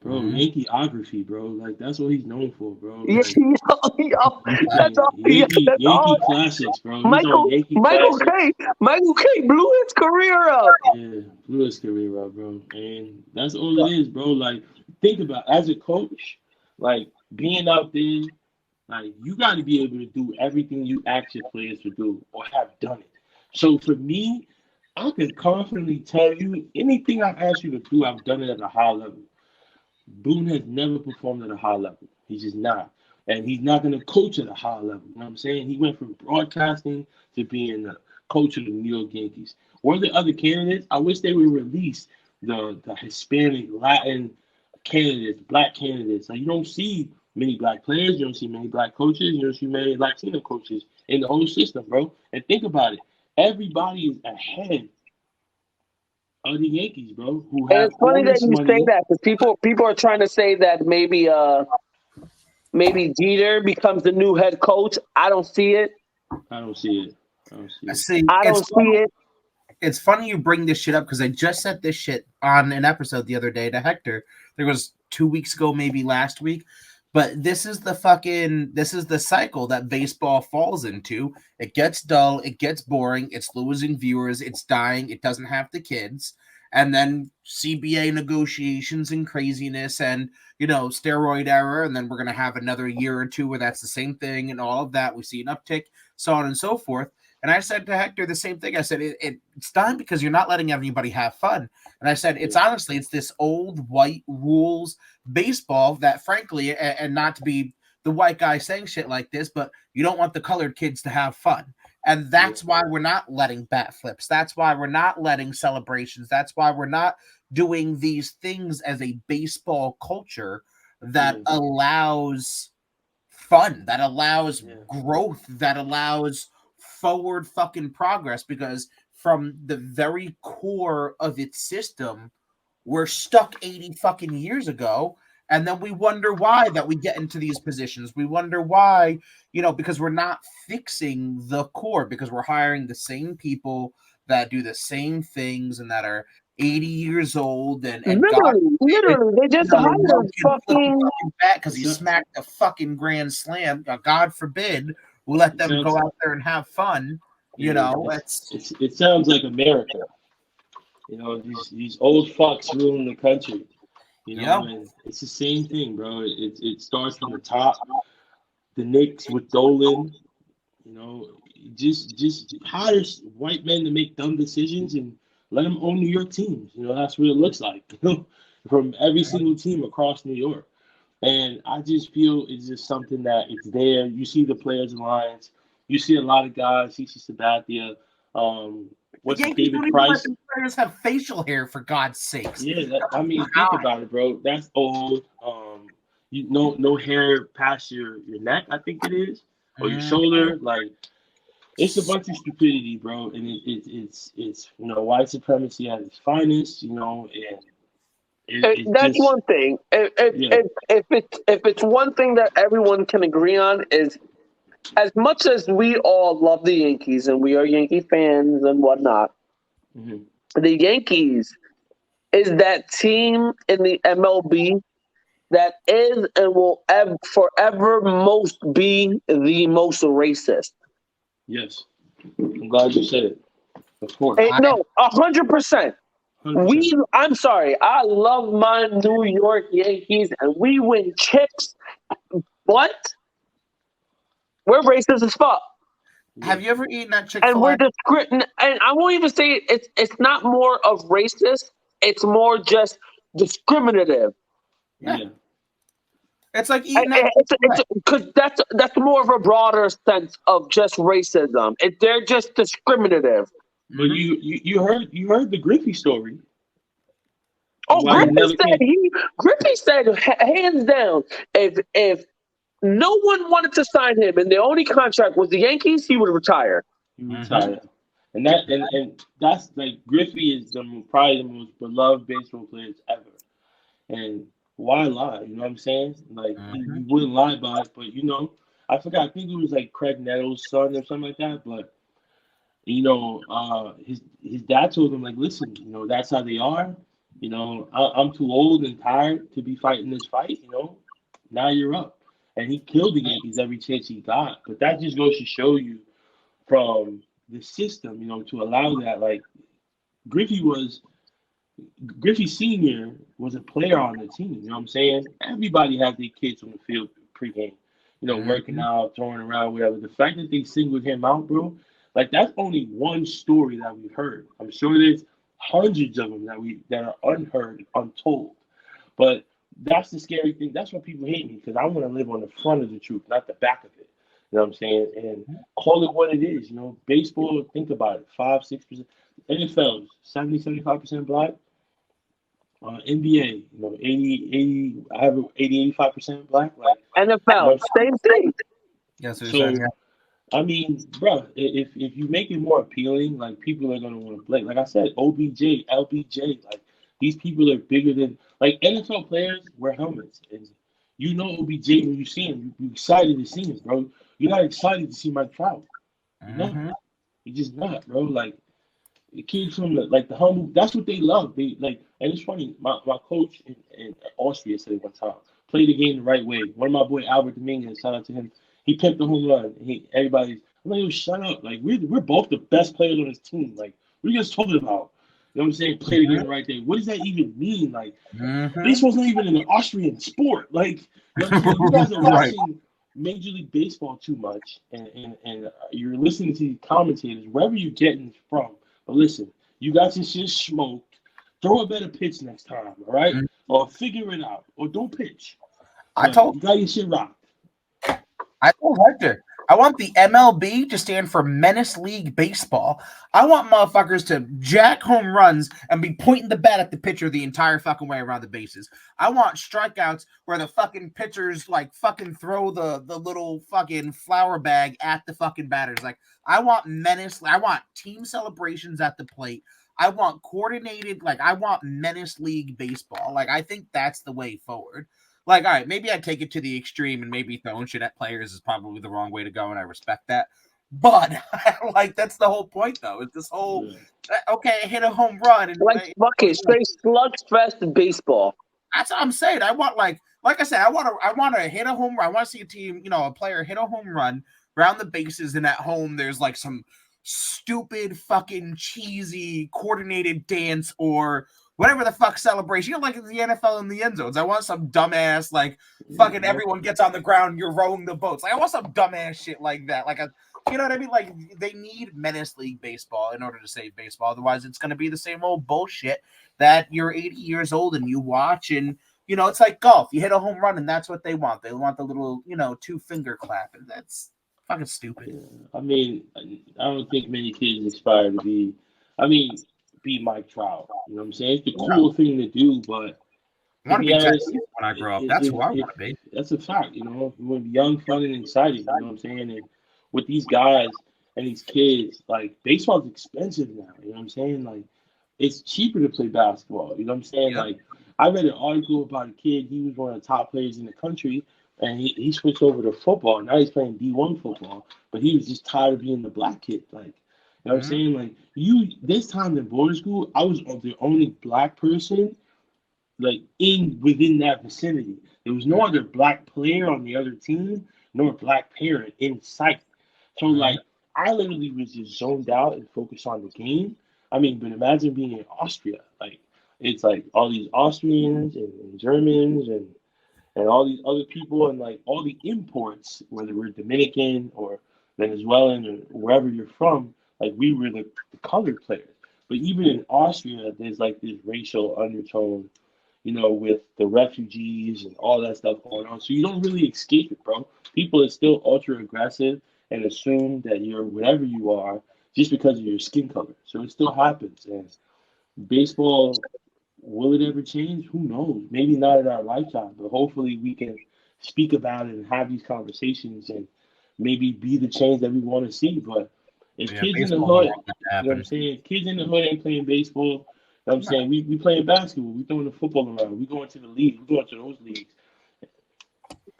bro, Yankeeography, bro. Like that's what he's known for, bro. Yeah, Like, that's all. Yeah, that's all. Yankee classics, bro. He's on Yankee Michael classics. K blew his career up. Yeah, blew his career up, bro. And that's all it is, bro. Like, think about as a coach, like being out there, like you got to be able to do everything you ask your players to do or have done it. So for me, I can confidently tell you anything I've asked you to do, I've done it at a high level. Boone has never performed at a high level. He's just not. And he's not going to coach at a high level. You know what I'm saying? He went from broadcasting to being the coach of the New York Yankees. Were there other candidates? I wish they would release the Hispanic, Latin candidates, black candidates. Like, you don't see many black players. You don't see many black coaches. You don't see many Latino coaches in the whole system, bro. And think about it. Everybody is ahead of the Yankees, bro, who And have it's all funny that this you say money. that because people are trying to say that maybe Jeter becomes the new head coach. I don't see it. I don't see it. I don't see it. See, I don't see it. It's funny you bring this shit up because I just said this shit on an episode the other day to Hector. There was 2 weeks ago, maybe last week. But this is the cycle that baseball falls into. It gets dull, it gets boring, it's losing viewers, it's dying, it doesn't have the kids. And then CBA negotiations and craziness and, steroid era. And then we're going to have another year or two where that's the same thing and all of that. We see an uptick, so on and so forth. And I said to Hector the same thing. I said, it's done because you're not letting everybody have fun. And I said, it's this old white rules baseball that, frankly, and not to be the white guy saying shit like this, but you don't want the colored kids to have fun. And that's why we're not letting bat flips. That's why we're not letting celebrations. That's why we're not doing these things as a baseball culture that allows fun, that allows growth, that allows forward fucking progress, because from the very core of its system, we're stuck 80 fucking years ago. And then we wonder why that we get into these positions. We wonder why, because we're not fixing the core, because we're hiring the same people that do the same things and that are 80 years old and literally, they just hired fucking bat because he smacked a fucking grand slam. God forbid we let them go out there and have fun. It sounds like America. These old fucks ruling the country. And it's the same thing, bro. It starts from the top. The Knicks with Dolan, just hire white men to make dumb decisions and let them own New York teams. That's what it looks like from every single team across New York. And I just feel it's just something that it's there. You see the Players Alliance. You see a lot of guys. CC Sabathia. What's David Price? Players have facial hair, for God's sakes. Yeah, think about it, bro. That's old. No hair past your neck, I think it is, or your shoulder. Like, it's a bunch of stupidity, bro. And it's white supremacy at its finest. That's one thing. If it's one thing that everyone can agree on is, as much as we all love the Yankees and we are Yankee fans and whatnot, the Yankees is that team in the MLB that is and will forever most be the most racist. Yes. I'm glad you said it. Of course. No, 100%. 100%. I'm sorry. I love my New York Yankees, and we win chips, but we're racist as fuck. Have you ever eaten at And Chick-fil-A? and I won't even say it's not more of racist. It's more just discriminative. Yeah. It's like eating at Because that's more of a broader sense of just racism. They're just discriminative. But you heard the Griffey story. Oh, Why Griffey said hands down, if no one wanted to sign him and the only contract was the Yankees, he would retire. He retired. And that's like Griffey is probably the most beloved baseball players ever. And why lie? You know what I'm saying? Like he wouldn't lie about it, but I forgot. I think it was like Craig Nettles' son or something like that. But his dad told him like, listen, that's how they are. I'm too old and tired to be fighting this fight. Now you're up. And he killed the Yankees every chance he got. But that just goes to show you from the system, to allow that. Like Griffey Sr. was a player on the team. You know what I'm saying? Everybody has their kids on the field pregame, working out, throwing around, whatever. The fact that they singled him out, bro, like that's only one story that we've heard. I'm sure there's hundreds of them that are unheard, untold. But that's the scary thing. That's why people hate me, because I want to live on the front of the truth, not the back of it. You know what I'm saying? And call it what it is. Baseball, think about it, 5-6%. NFL, 70-75% black. NBA, 80-85% black. Like NFL, same thing. Yes, so. I mean, bro, if you make it more appealing, like people are gonna want to play. Like I said, OBJ, LBJ, like these people are bigger than like NFL players wear helmets, and OBJ when you see him, you're excited to see him, bro. You're not excited to see Mike Trout. You're just not, bro. Like it keeps from the humble. That's what they love. They like, and it's funny. My coach in Austria said it one time. Play the game the right way. One of my boy Albert Dominguez, shout out to him. He picked the home run. I'm like, shut up. Like we're both the best players on this team. Like what are you guys talking about? You know what I'm saying? Play the game right there. What does that even mean? Like baseball's not even an Austrian sport. Like you know what I'm saying? You guys are watching Major League Baseball too much, and you're listening to the commentators wherever you're getting it from. But listen, you got your shit smoked. Throw a better pitch next time, all right? Or figure it out, or don't pitch. You got your shit rocked. I told Hector, I want the MLB to stand for Menace League Baseball. I want motherfuckers to jack home runs and be pointing the bat at the pitcher the entire fucking way around the bases. I want strikeouts where the fucking pitchers like fucking throw the little fucking flower bag at the fucking batters. Like I want team celebrations at the plate. I want coordinated, I want Menace League Baseball. Like I think that's the way forward. Like, all right, maybe I take it to the extreme, and maybe throwing shit at players is probably the wrong way to go, and I respect that. But that's the whole point, though. It's this whole okay, hit a home run and straight slugfest baseball. That's what I'm saying. I want like I said, I want to hit a home run. I want to see a team, a player hit a home run around the bases, and at home there's like some stupid fucking cheesy coordinated dance or whatever the fuck celebration, like in the NFL in the end zones. I want some dumbass, fucking everyone gets on the ground, you're rowing the boats. Like I want some dumbass shit like that. You know what I mean? Like they need Menace League Baseball in order to save baseball. Otherwise, it's going to be the same old bullshit that you're 80 years old and you watch, and it's like golf. You hit a home run, and that's what they want. They want the little, 2-finger clap, and that's fucking stupid. Yeah. I mean, I don't think many kids aspire to be Mike Trout. You know what I'm saying? It's the cool thing to do, but I want to be honest, when I grow up. That's who I want to be. That's a fact. You want to be young, fun, and excited. You know what I'm saying? And with these guys and these kids, like baseball's expensive now. You know what I'm saying? Like it's cheaper to play basketball. You know what I'm saying? Like I read an article about a kid. He was one of the top players in the country, and he switched over to football. Now he's playing D1 football, but he was just tired of being the black kid. Like You know what I'm saying? Like this time in boarding school, I was the only black person like within that vicinity. There was no other black player on the other team, nor black parent in sight. So like I literally was just zoned out and focused on the game. I mean, but imagine being in Austria. Like it's like all these Austrians and Germans and all these other people and like all the imports, whether we're Dominican or Venezuelan or wherever you're from, like we were the colored players. But even in Austria, there's like this racial undertone, with the refugees and all that stuff going on. So you don't really escape it, bro. People are still ultra aggressive and assume that you're whatever you are just because of your skin color. So it still happens. And baseball, will it ever change? Who knows? Maybe not in our lifetime, but hopefully we can speak about it and have these conversations and maybe be the change that we want to see. But if kids in the hood, you know what I'm saying? Kids in the hood ain't playing baseball. You know what I'm saying? We playing basketball. We throwing the football around. We going to the league. We going to those leagues.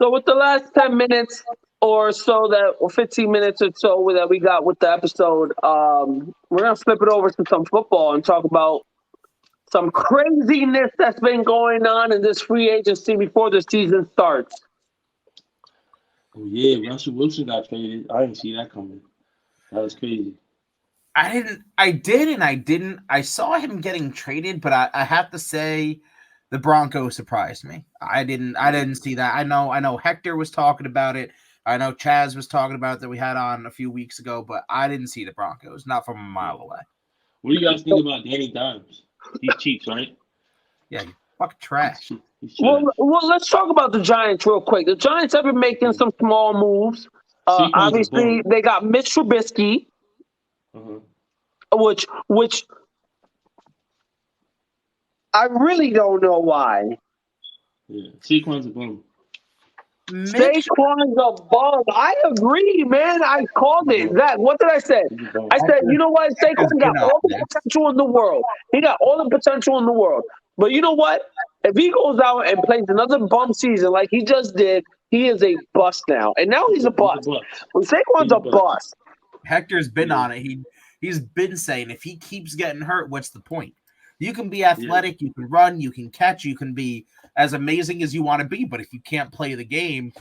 So with the last 10 minutes or so or 15 minutes or so that we got with the episode, we're going to flip it over to some football and talk about some craziness that's been going on in this free agency before the season starts. Oh, yeah. Russell Wilson got traded. I didn't see that coming. That was crazy. I did and I didn't. I saw him getting traded, but I have to say the Broncos surprised me. I didn't see that. I know Hector was talking about it. I know Chaz was talking about it that we had on a few weeks ago, but I didn't see the Broncos, not from a mile away. What do you guys think about Danny Dimes? He's Chiefs, right? Yeah, you fucking trash. Well, let's talk about the Giants real quick. The Giants have been making some small moves. Obviously, they got Mitch Trubisky, which I really don't know why. Yeah, Saquon's a bum. Saquon's a bum. I agree, man. I called it. Zach, what did I say? I said, you know what? Saquon got all the potential in the world. He got all the potential in the world. But you know what? If he goes out and plays another bum season like he just did, he is a bust now. And now he's a bust. Well, Saquon's a bust. Hector's been on it. He's been saying if he keeps getting hurt, what's the point? You can be athletic, you can run, you can catch, you can be as amazing as you want to be, but if you can't play the game,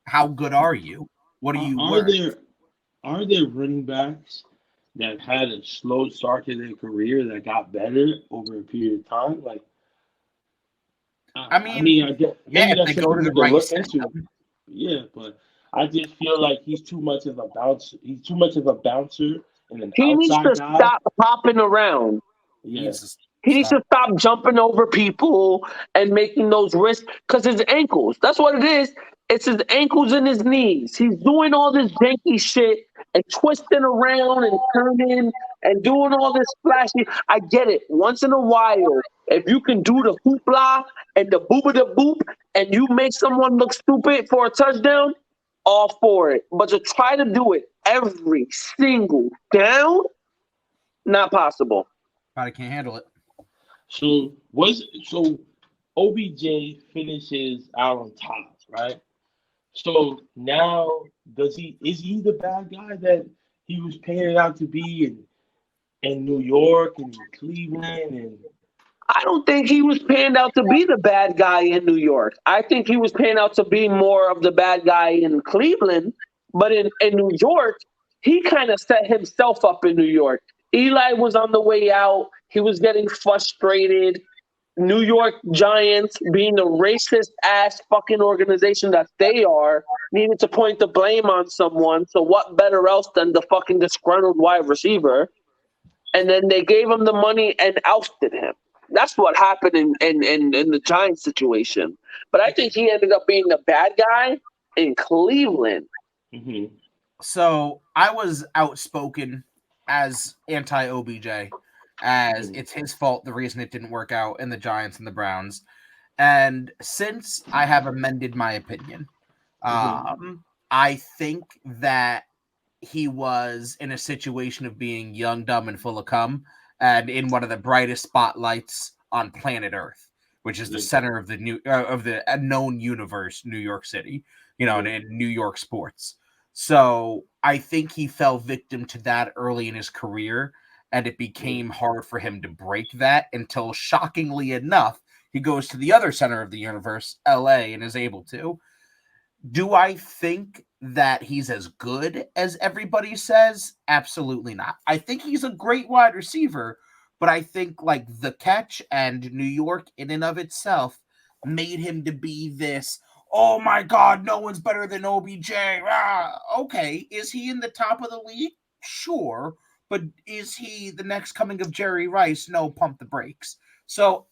how good are you? What do you Are there running backs that had a slow start to their career that got better over a period of time? Like, I guess if they go to the right system. Yeah, but I just feel like he's too much of a bouncer. He's too much of a bouncer and an he outside needs to guy. Stop hopping around. Yes. He needs to stop jumping over people and making those risks because his ankles. That's what it is. It's his ankles and his knees. He's doing all this janky shit and twisting around and turning and doing all this flashy. I get it. Once in a while, if you can do the hoopla and the boop and you make someone look stupid for a touchdown, all for it. But to try to do it every single down, not possible. Probably can't handle it. So OBJ finishes out on top, right? So now is he the bad guy that he was painted out to be in New York and Cleveland and I don't think he was panned out to be the bad guy in New York. I think he was panned out to be more of the bad guy in Cleveland. But in New York, he kind of set himself up in New York. Eli was on the way out. He was getting frustrated. New York Giants, being the racist-ass fucking organization that they are, needed to point the blame on someone. So what better else than the fucking disgruntled wide receiver? And then they gave him the money and ousted him. That's what happened in the Giants situation. But I think he ended up being the bad guy in Cleveland. Mm-hmm. So I was outspoken as anti-OBJ, as it's his fault, the reason it didn't work out in the Giants and the Browns. And since I have amended my opinion, I think that he was in a situation of being young, dumb, and full of cum, and in one of the brightest spotlights on planet Earth, which is the center of the known universe, New York City, in New York sports. So I think he fell victim to that early in his career, and it became hard for him to break that until, shockingly enough, he goes to the other center of the universe, LA, and is able to. Do I think that he's as good as everybody says? Absolutely not. I think he's a great wide receiver, but I think like the catch and New York in and of itself made him to be this, oh my God, no one's better than OBJ. Ah, okay, is he in the top of the league? Sure, but is he the next coming of Jerry Rice? No, pump the brakes. So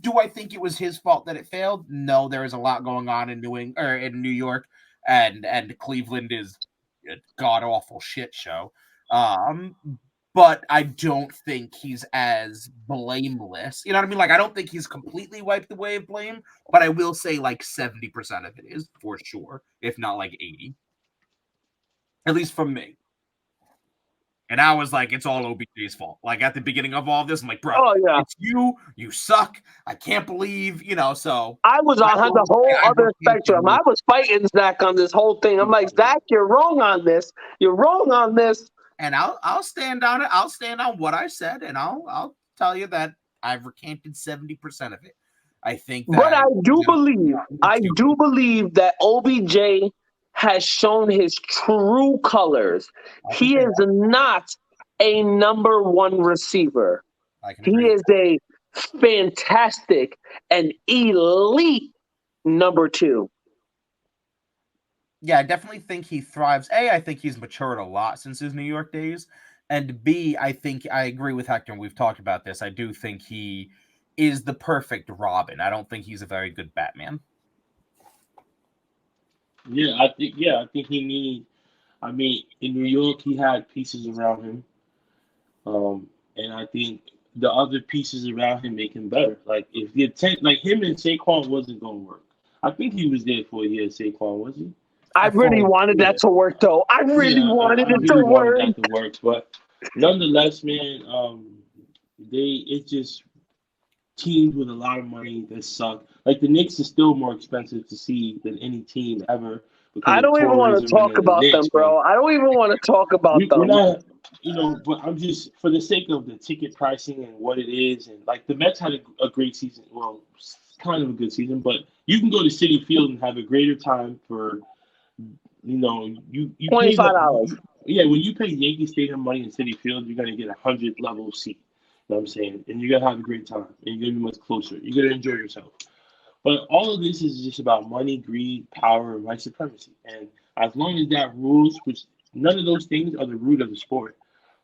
do I think it was his fault that it failed? No, there is a lot going on in New York, and Cleveland is a god awful shit show. Um, but I don't think he's as blameless. You know what I mean? Like I don't think he's completely wiped away of blame, but I will say like 70% of it is for sure, if not like 80. At least from me. And I was like, it's all OBJ's fault. Like at the beginning of all this, I'm like, bro, Oh yeah, it's you. You suck. I can't believe, So I was on the whole other spectrum. I was fighting Zach on this whole thing. I'm like, Zach, you're wrong on this. You're wrong on this. And I'll stand on it. I'll stand on what I said, and I'll tell you that I've recanted 70% of it. I think that. But I do believe that OBJ has shown his true colors. He is not a number one receiver. He is a fantastic and elite number two. Yeah, I definitely think he thrives. A, I think he's matured a lot since his New York days. And B, I think I agree with Hector, and we've talked about this. I do think he is the perfect Robin. I don't think he's a very good Batman. Yeah, I think he need. I mean, in New York, he had pieces around him, and I think the other pieces around him make him better. Like if the intent, like him and Saquon wasn't going to work. I think he was there for a year. Saquon, was he? I really wanted that to work, though. I really wanted it to work. Wanted that to work, but nonetheless, man, it's just teams with a lot of money that suck. Like the Knicks is still more expensive to see than any team ever. I don't even want to talk about them, bro. I don't even want to talk about them. We're not, but I'm just for the sake of the ticket pricing and what it is, and like the Mets had a great season. Well, kind of a good season, but you can go to Citi Field and have a greater time for, you $25. Yeah, when you pay Yankee Stadium money in Citi Field, you're gonna get 100 level seat. You know what I'm saying? And you're gonna have a great time, and you're gonna be much closer. You're gonna enjoy yourself. But all of this is just about money, greed, power, and white supremacy. And as long as that rules, which none of those things are the root of the sport.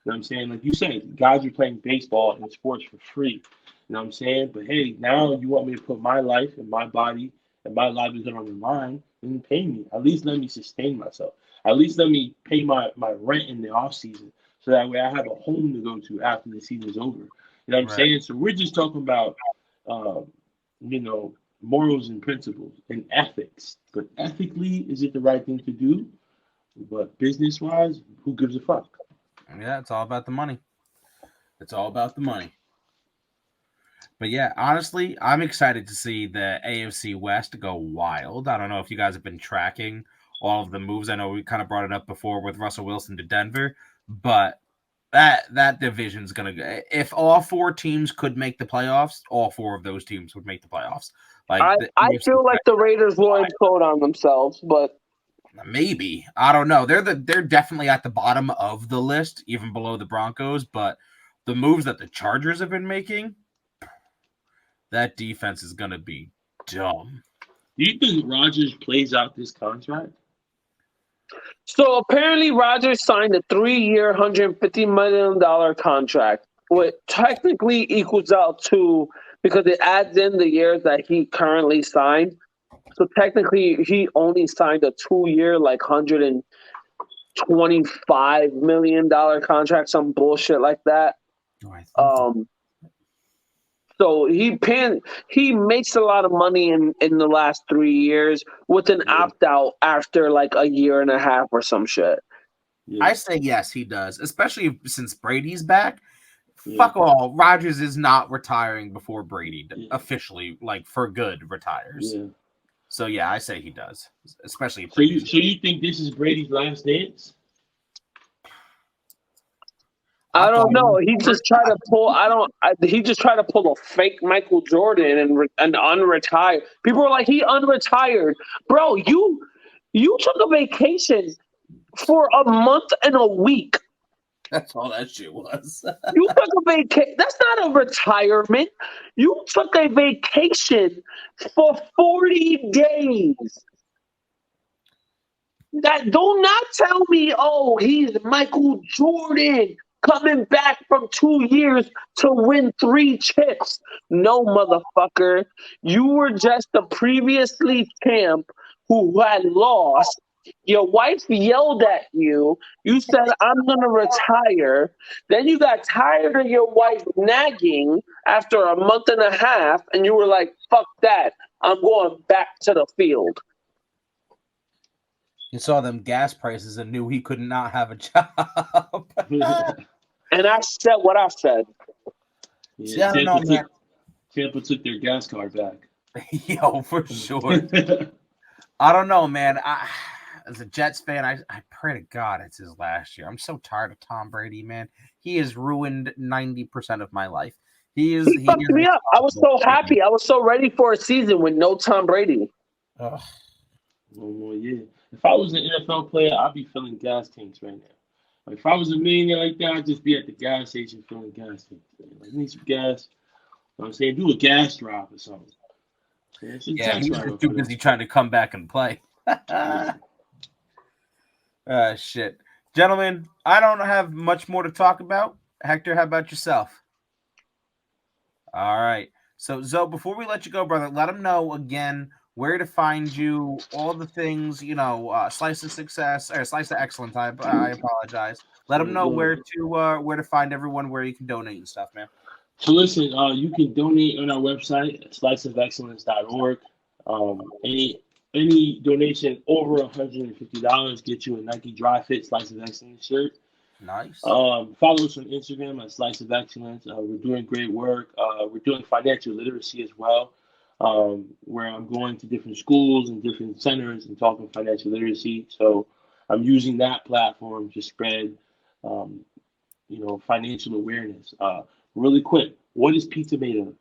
You know what I'm saying? Like you said, guys are playing baseball and sports for free. You know what I'm saying? But hey, now you want me to put my life and my body and my livelihood on the line, then pay me. At least let me sustain myself. At least let me pay my rent in the off season. So that way I have a home to go to after the season is over. You know what I'm saying? So we're just talking about, morals and principles and ethics. But ethically, is it the right thing to do? But business-wise, who gives a fuck? Yeah, it's all about the money. It's all about the money. But yeah, honestly, I'm excited to see the AFC West go wild. I don't know if you guys have been tracking all of the moves. I know we kind of brought it up before with Russell Wilson to Denver, but that division's gonna go. If all four teams could make the playoffs, all four of those teams would make the playoffs. Like I feel like the Raiders will implode on themselves, but maybe, I don't know. They're definitely at the bottom of the list, even below the Broncos. But the moves that the Chargers have been making, that defense is gonna be dumb. Do you think Rodgers plays out this contract? So apparently Rodgers signed a 3-year, $150 million contract, which technically equals out to, because it adds in the years that he currently signed. So technically he only signed a 2-year, like $125 million contract, some bullshit like that. So he makes a lot of money in the last 3 years with an opt out after like a year and a half or some shit. Yeah. I say yes, he does, especially since Brady's back. Yeah. Fuck all. Rodgers is not retiring before Brady officially, like for good, retires. Yeah. So yeah, I say he does, especially. So you think this is Brady's last dance? I don't know. He just tried to pull. He just tried to pull a fake Michael Jordan and unretire. People are like, he unretired, bro. You took a vacation for a month and a week. That's all that shit was. You took a vacation. That's not a retirement. You took a vacation for 40 days. Do not tell me, oh, he's Michael Jordan coming back from 2 years to win 3 chips. No, motherfucker. You were just the previously champ who had lost. Your wife yelled at you. You said, I'm going to retire. Then you got tired of your wife nagging after a month and a half, and you were like, fuck that. I'm going back to the field. He saw them gas prices and knew he could not have a job. And I said what I said. Yeah, Tampa took their gas card back. Yo, for sure. I don't know, man. As a Jets fan, I pray to God it's his last year. I'm so tired of Tom Brady, man. He has ruined 90% of my life. He fucked me up. I was so happy. I was so ready for a season with no Tom Brady. Ugh. One more year. If I was an NFL player, I'd be filling gas tanks right now. Like, if I was a millionaire like that, I'd just be at the gas station filling gas tanks. Like, need some gas. You know what I'm saying? Do a gas drive or something. Yeah, he's too busy trying to come back and play. Shit. Gentlemen, I don't have much more to talk about. Hector, how about yourself? All right. So, Zoe, before we let you go, brother, let them know again where to find you, all the things, Slice of Success or Slice of Excellence. I apologize. Let them know where to find everyone, where you can donate and stuff, man. So listen, you can donate on our website, sliceofexcellence.org. Any donation over $150 gets you a Nike Dry Fit Slice of Excellence shirt. Nice. Follow us on Instagram at Slice of Excellence. We're doing great work. We're doing financial literacy as well. Where I'm going to different schools and different centers and talking financial literacy. So I'm using that platform to spread, financial awareness. Really quick, what is pizza made of?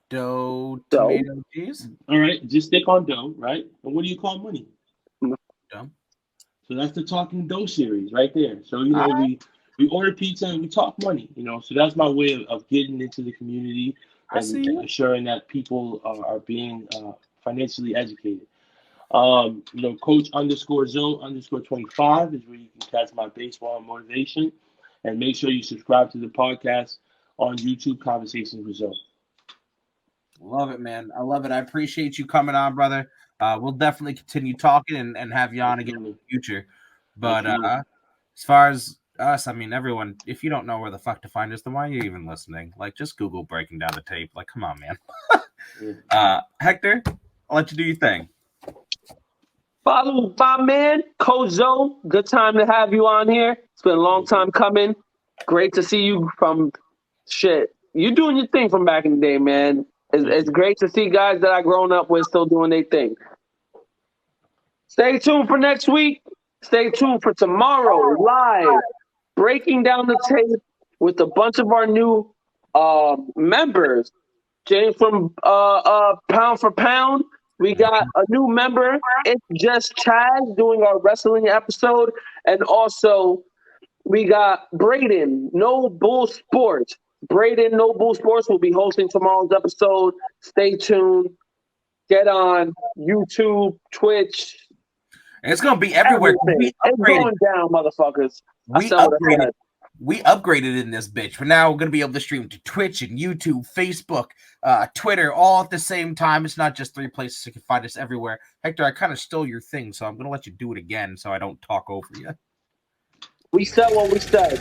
Dough, tomato, cheese. All right, just stick on dough, right? And what do you call money? Dough. So that's the Talking Dough series right there. So, we order pizza and we talk money, So that's my way of getting into the community and ensuring that people are being financially educated. Coach _Zoe_25 is where you can catch my baseball and motivation. And make sure you subscribe to the podcast on YouTube, Conversations with Zoe. Love it, man. I love it. I appreciate you coming on, brother. We'll definitely continue talking and have you on again in the future. But as far as us, I mean, everyone, if you don't know where the fuck to find us, then why are you even listening? Like, just Google Breaking Down the Tape. Like, come on, man. Hector, I'll let you do your thing. Follow my man, Coach Zoe. Good time to have you on here. It's been a long time coming. Great to see you from shit. You doing your thing from back in the day, man. It's great to see guys that I grown up with still doing their thing. Stay tuned for next week. Stay tuned for tomorrow, live, breaking down the tape with a bunch of our new members. James from Pound for Pound. We got a new member. It's just Chad doing our wrestling episode. And also, we got Braden, No Bull Sports. Braden, No Bull Sports will be hosting tomorrow's episode. Stay tuned. Get on YouTube, Twitch. It's going to be everywhere. It's going down, motherfuckers. We upgraded in this bitch. But now we're going to be able to stream to Twitch and YouTube, Facebook, Twitter, all at the same time. It's not just 3 places. You can find us everywhere. Hector, I kind of stole your thing, so I'm going to let you do it again so I don't talk over you. We said what we said.